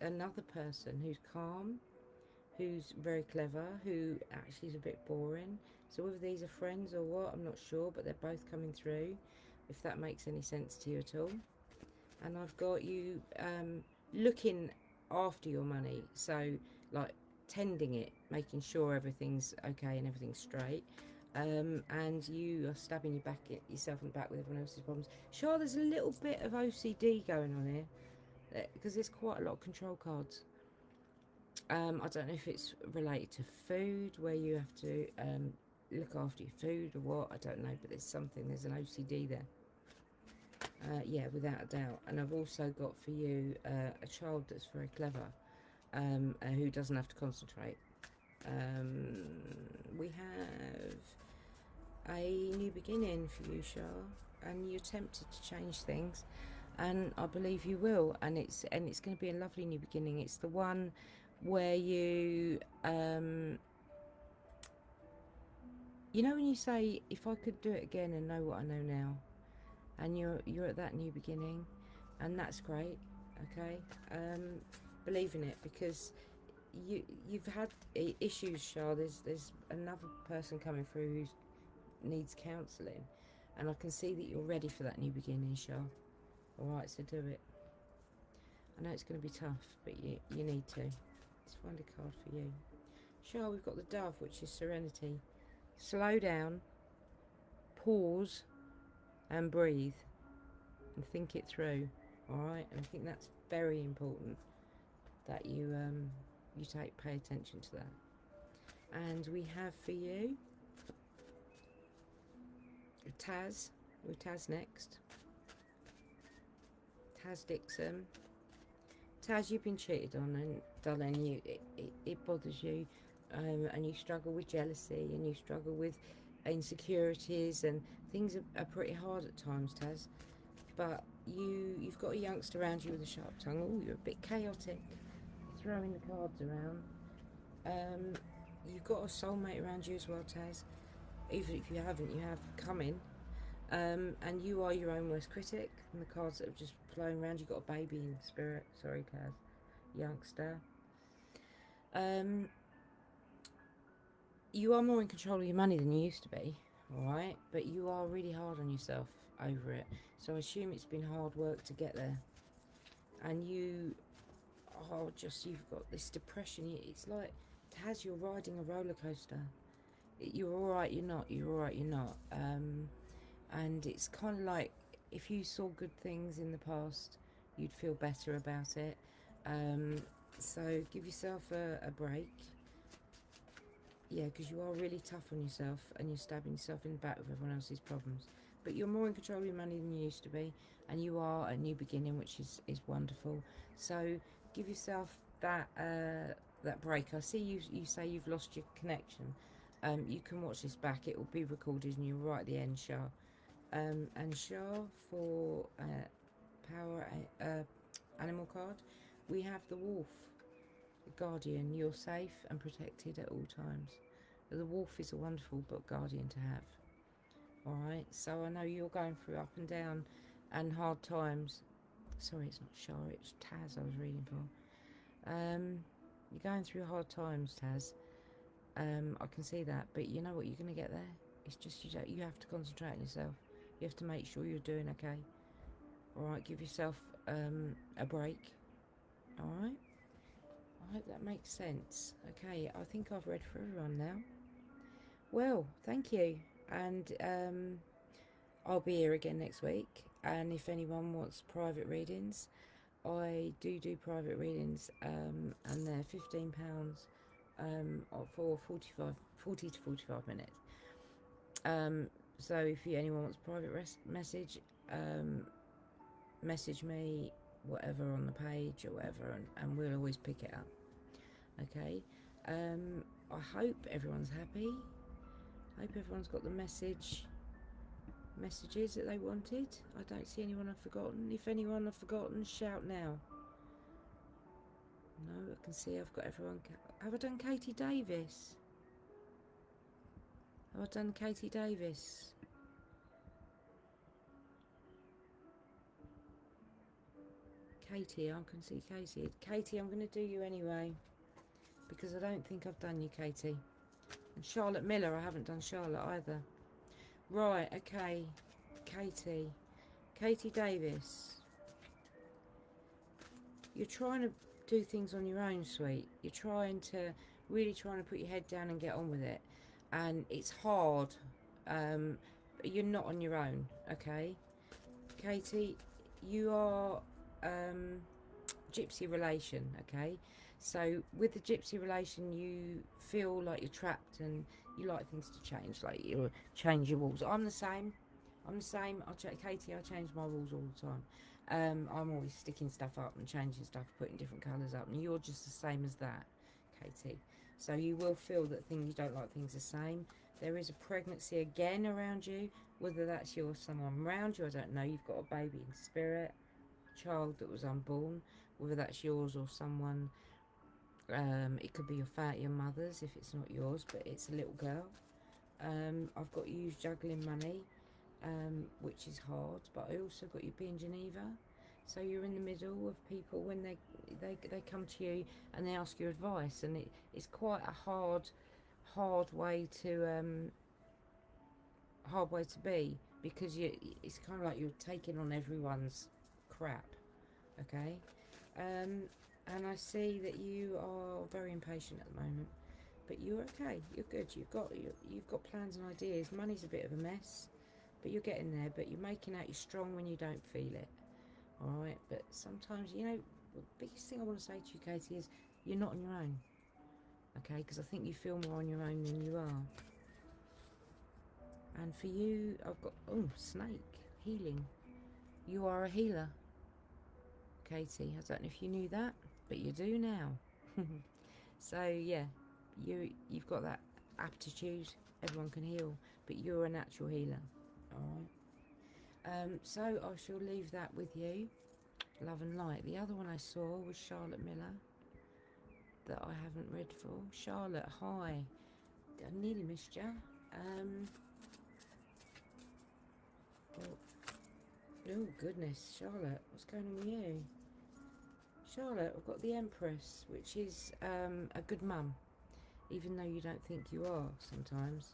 another person who's calm, who's very clever, who actually is a bit boring. So whether these are friends or what, I'm not sure, but they're both coming through, if that makes any sense to you at all. And I've got you looking after your money, so like tending it, making sure everything's okay and everything's straight. And you are stabbing yourself in the back with everyone else's problems. Sure, there's a little bit of OCD going on here, because there's quite a lot of control cards. I don't know if it's related to food, where you have to look after your food or what, I don't know, but there's an OCD there. Yeah, without a doubt. And I've also got for you a child that's very clever, who doesn't have to concentrate. We have a new beginning for you, Shah, and you're tempted to change things, and I believe you will, and it's going to be a lovely new beginning. It's the one where you you know when you say, if I could do it again and know what I know now, and you're at that new beginning, and that's great. Okay, believe in it, because you've had issues, Shah. There's another person coming through who needs counselling, and I can see that you're ready for that new beginning, Shah. All right, so do it. I know it's going to be tough, but you need to. Let's find a card for you, Shah. We've got the Dove, which is serenity. Slow down, pause, and breathe, and think it through. All right, and I think that's very important that you pay attention to that. And we have for you Taz. We're Taz next. Taz Dixon. Taz, you've been cheated on, and darling, it bothers you, and you struggle with jealousy, and you struggle with insecurities, and things are pretty hard at times, Taz. But you've got a youngster around you with a sharp tongue. Oh, you're a bit chaotic, throwing the cards around. You've got a soulmate around you as well, Taz. Even if you haven't, you have coming. And you are your own worst critic. And the cards that have just flown around, you've got a baby in spirit. Sorry, Taz. Youngster. You are more in control of your money than you used to be, alright? But you are really hard on yourself over it. So I assume it's been hard work to get there. And you are just, you've got this depression. It's like, Taz, you're riding a roller coaster. You're alright, you're not. You're alright, you're not. And it's kind of like, if you saw good things in the past, you'd feel better about it. So give yourself a break. Yeah, because you are really tough on yourself and you're stabbing yourself in the back with everyone else's problems. But you're more in control of your money than you used to be, and you are a new beginning, which is wonderful. So give yourself that that break. I see you say you've lost your connection. You can watch this back. It will be recorded, and you're right at the end, Shah. And Shah, for power animal card, we have the wolf. Guardian, you're safe and protected at all times. The wolf is a wonderful guardian to have. Alright, so I know you're going through up and down and hard times. Sorry, it's not Shah, it's Taz I was reading for. You're going through hard times, Taz. I can see that, but you know what, you're going to get there. It's just you have to concentrate on yourself. You have to make sure you're doing okay. Alright, give yourself a break. Alright? I hope that makes sense. Okay, I think I've read for everyone now. Well, thank you. And I'll be here again next week. And if anyone wants private readings, I do private readings, and they're £15 for 40 to 45 minutes. So if anyone wants private message, message me, whatever, on the page or whatever, and we'll always pick it up. Okay. I hope everyone's happy. I hope everyone's got the messages that they wanted. I don't see anyone I've forgotten. If anyone I've forgotten, shout now. No, I can see I've got everyone. Have I done Katie Davis? Have I done Katie Davis? Katie, I can see Katie. Katie, I'm going to do you anyway, because I don't think I've done you, Katie. And Charlotte Miller, I haven't done Charlotte either. Right, okay. Katie Davis. You're trying to do things on your own, sweet. You're really trying to put your head down and get on with it. And it's hard. But you're not on your own, okay? Katie, you are gypsy relation, okay? So with the gypsy relation, you feel like you're trapped and you like things to change, like you change your walls. I'm the same. Katie, I change my walls all the time. I'm always sticking stuff up and changing stuff, putting different colours up, and you're just the same as that, Katie. So you will feel that you don't like things the same. There is a pregnancy again around you, whether that's someone around you, I don't know. You've got a baby in spirit, child that was unborn, whether that's yours or someone. It could be your mother's if it's not yours, but it's a little girl. I've got you juggling money, which is hard, but I also got you being Geneva. So you're in the middle of people when they come to you and they ask you advice, and it's quite a hard way to be, because it's kind of like you're taking on everyone's crap. Okay. And I see that you are very impatient at the moment, but you're okay. You're good. You've got plans and ideas. Money's a bit of a mess, but you're getting there. But you're making out you're strong when you don't feel it. All right. But sometimes, the biggest thing I want to say to you, Katie, is you're not on your own. Okay, because I think you feel more on your own than you are. And for you, I've got snake healing. You are a healer, Katie. I don't know if you knew that, but you do now. So yeah, you've got that aptitude. Everyone can heal, but you're a natural healer. All right. So I shall leave that with you. Love and light. The other one I saw was Charlotte Miller. that I haven't read for. Charlotte, hi. I nearly missed you. Oh goodness, Charlotte, what's going on with you? Charlotte, I've got the Empress, which is a good mum, even though you don't think you are sometimes.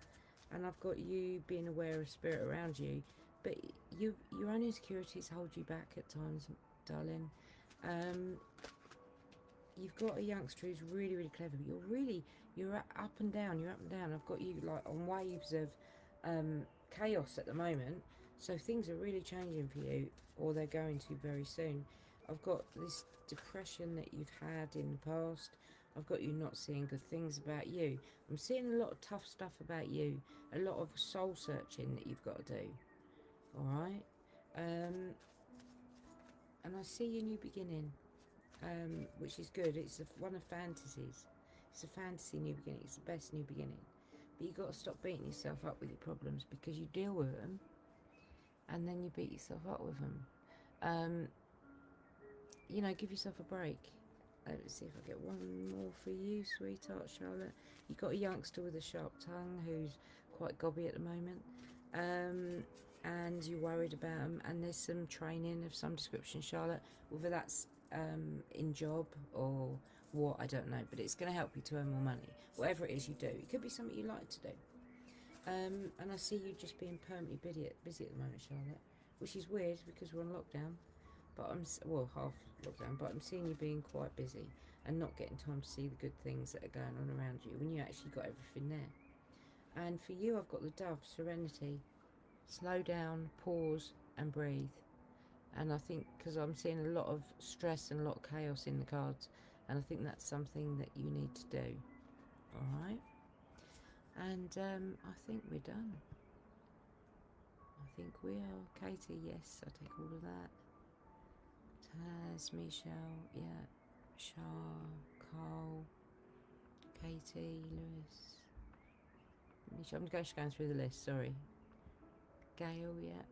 And I've got you being aware of spirit around you, but your own insecurities hold you back at times, darling. You've got a youngster who's really, really clever. You're up and down. You're up and down. I've got you like on waves of chaos at the moment. So things are really changing for you, or they're going to very soon. I've got this depression that you've had in the past. I've got you not seeing good things about you. I'm seeing a lot of tough stuff about you. A lot of soul searching that you've got to do. All right. And I see your new beginning. Which is good. It's one of fantasies. It's a fantasy new beginning. It's the best new beginning. But you've got to stop beating yourself up with your problems, because you deal with them and then you beat yourself up with them. You know, give yourself a break. Let's see if I get one more for you, sweetheart Charlotte. You've got a youngster with a sharp tongue who's quite gobby at the moment. And you're worried about them, and there's some training of some description, Charlotte, whether that's in job or what, I don't know, but it's going to help you to earn more money, whatever it is you do. It could be something you like to do. And I see you just being permanently busy at the moment, Charlotte, which is weird because we're on lockdown, but half lockdown, but I'm seeing you being quite busy and not getting time to see the good things that are going on around you when you actually got everything there. And for you, I've got the Dove, serenity. Slow down, pause and breathe. And I think, because I'm seeing a lot of stress and a lot of chaos in the cards, and I think that's something that you need to do. All right. And I think we're done. I think we are. Katie, yes, I take all of that. Taz, Michelle, yeah. Shah, Carl, Katie, Lewis, Michelle. I'm just going through the list, sorry. Gail, yeah.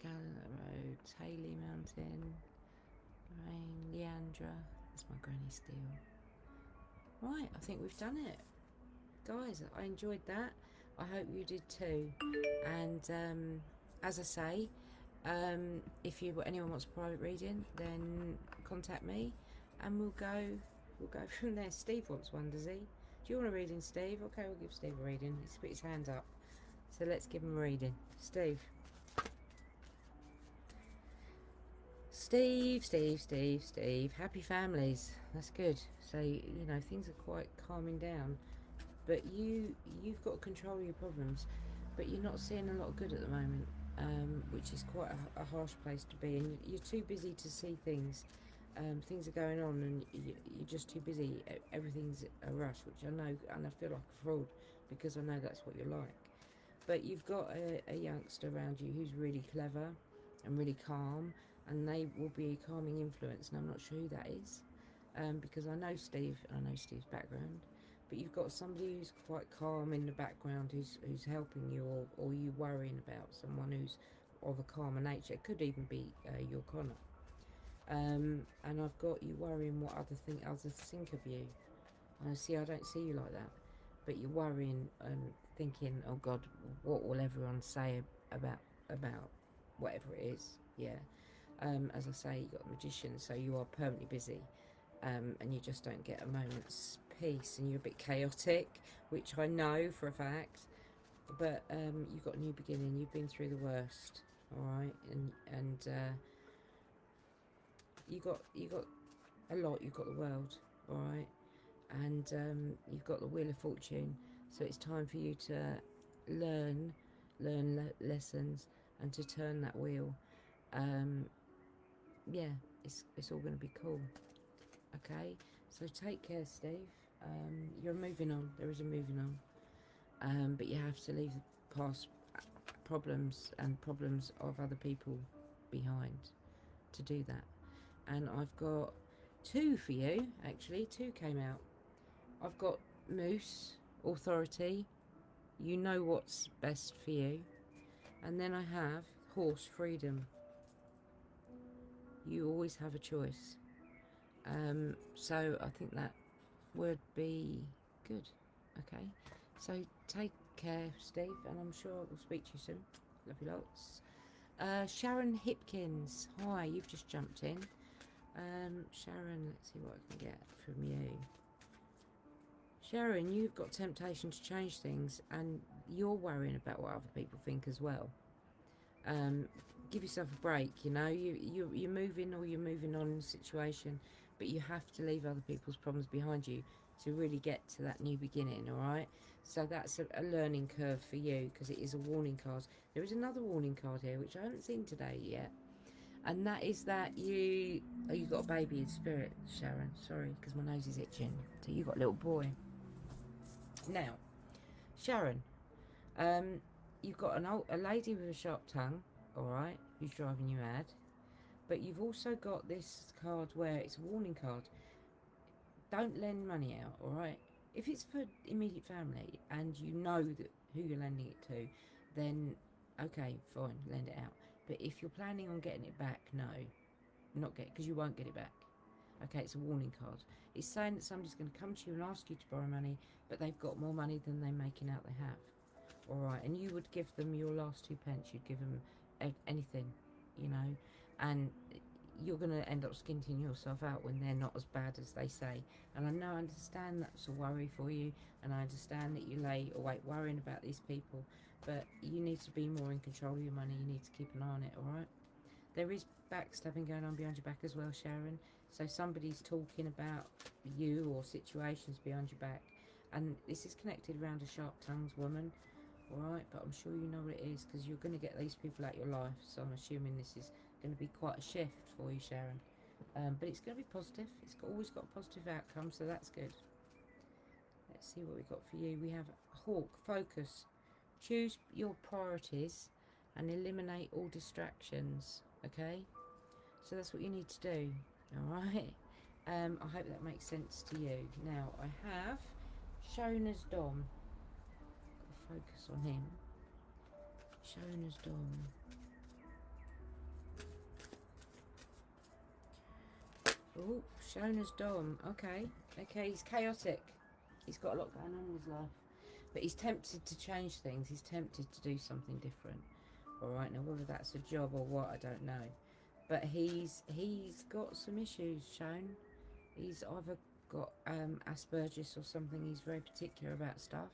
Gallant Road, Haley Mountain, Lorraine, Leandra. That's my granny still. Right, I think we've done it. Guys, I enjoyed that. I hope you did too. And as I say, if anyone wants a private reading, then contact me and we'll go from there. Steve wants one, does he? Do you want a reading, Steve? Okay, we'll give Steve a reading. He's put his hand up. So let's give him a reading. Steve. Steve. Happy families. That's good. So, you know, things are quite calming down. But you've got to control your problems. But you're not seeing a lot of good at the moment, which is quite a harsh place to be. And you're too busy to see things. Things are going on and you're just too busy. Everything's a rush, which I know, and I feel like a fraud because I know that's what you're like. But you've got a youngster around you who's really clever and really calm, and they will be a calming influence, and I'm not sure who that is, because I know Steve, and I know Steve's background, but you've got somebody who's quite calm in the background who's helping you, or you worrying about someone who's of a calmer nature. It could even be your Connor. And I've got you worrying what others think of you. And I don't see you like that, but you're worrying and thinking, oh God, what will everyone say about whatever it is. Yeah. As I say, you've got a magician, so you are permanently busy, and you just don't get a moment's peace, and you're a bit chaotic, which I know for a fact. But you've got a new beginning. You've been through the worst, all right, and you got a lot. You've got the world, all right, and you've got the Wheel of Fortune. So it's time for you to learn lessons and to turn that wheel. Yeah, it's all going to be cool. Okay, so take care, Steve. You're moving on. There is a moving on. But you have to leave the past problems and problems of other people behind to do that. And I've got 2 for you, actually. 2 came out. I've got Moose, Authority. You know what's best for you. And then I have Horse, Freedom. You always have a choice. So I think that would be good. Okay, so take care, Steve, and I'm sure we'll speak to you soon. Love you lots. Sharon Hipkins, hi, you've just jumped in. Sharon, let's see what I can get from you. Sharon, you've got temptation to change things, and you're worrying about what other people think as well. Give yourself a break, you know. You're moving, or you're moving on in a situation, but you have to leave other people's problems behind you to really get to that new beginning, all right? So that's a learning curve for you, because it is a warning card. There is another warning card here, which I haven't seen today yet, and that is that you got a baby in spirit, Sharon. Sorry, because my nose is itching. So you got a little boy. Now, Sharon, you've got a lady with a sharp tongue, all right, who's driving you mad. But you've also got this card where it's a warning card. Don't lend money out, all right? If it's for immediate family and you know that who you're lending it to, then okay, fine, lend it out. But if you're planning on getting it back, no, not get, because you won't get it back. Okay, it's a warning card. It's saying that somebody's going to come to you and ask you to borrow money, but they've got more money than they're making out they have. All right, and you would give them your last 2 pence. You'd give them anything, you know, and you're going to end up skinting yourself out when they're not as bad as they say. And I understand that's a worry for you, and I understand that you lay awake worrying about these people, but you need to be more in control of your money. You need to keep an eye on it, all right? There is backstabbing going on behind your back as well, Sharon. So somebody's talking about you or situations behind your back. And this is connected around a sharp-tongued woman, all right? But I'm sure you know what it is, because you're going to get these people out of your life. So I'm assuming this is going to be quite a shift for you, Sharon. But it's going to be positive. It's always got a positive outcome, so that's good. Let's see what we've got for you. We have Hawk, focus. Choose your priorities and eliminate all distractions, okay? So that's what you need to do, all right? I hope that makes sense to you. Now, I have Shona's Dom. Got to focus on him. Shona's Dom. Oh, Shona's Dom. Okay, he's chaotic. He's got a lot going on in his life. But he's tempted to change things. He's tempted to do something different. All right, now whether that's a job or what, I don't know. But he's got some issues, Shone. He's either got Asperger's or something. He's very particular about stuff.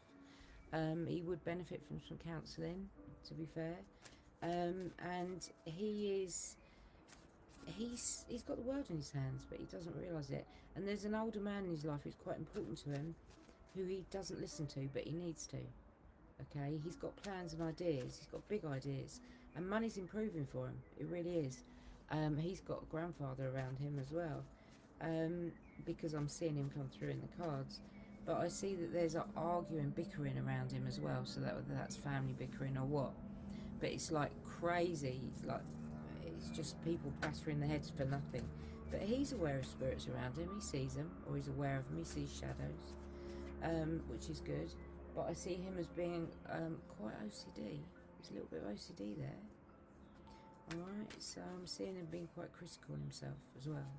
He would benefit from some counselling, to be fair. And he's got the world in his hands, but he doesn't realise it. And there's an older man in his life who's quite important to him, who he doesn't listen to, but he needs to. Okay, he's got plans and ideas. He's got big ideas, and money's improving for him. It really is. He's got a grandfather around him as well, because I'm seeing him come through in the cards. But I see that there's arguing, bickering around him as well. So whether that's family bickering or what, but it's like crazy. Like it's just people battering their heads for nothing. But he's aware of spirits around him. He sees them, or he's aware of them. He sees shadows, which is good. But I see him as being quite OCD. There's a little bit of OCD there. Alright, so I'm seeing him being quite critical on himself as well.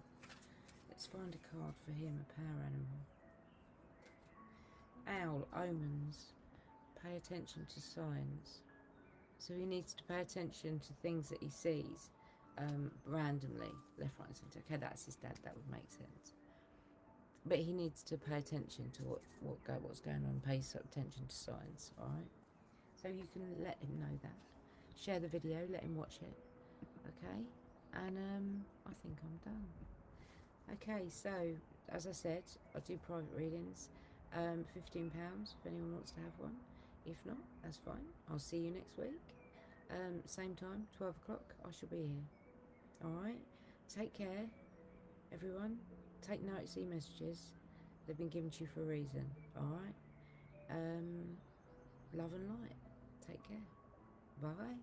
Let's find a card for him, a power animal. Owl, omens. Pay attention to signs. So he needs to pay attention to things that he sees randomly, left, right and centre. Okay, that's his dad, that would make sense. But he needs to pay attention to what's going on, pay attention to signs, alright? So you can let him know that. Share the video, let him watch it, okay? And I think I'm done. Okay, so, as I said, I do private readings, £15 if anyone wants to have one. If not, that's fine. I'll see you next week. Same time, 12 o'clock, I shall be here. Alright? Take care, everyone. Take notes, messages. They've been given to you for a reason. Alright? Love and light. Take care. Bye.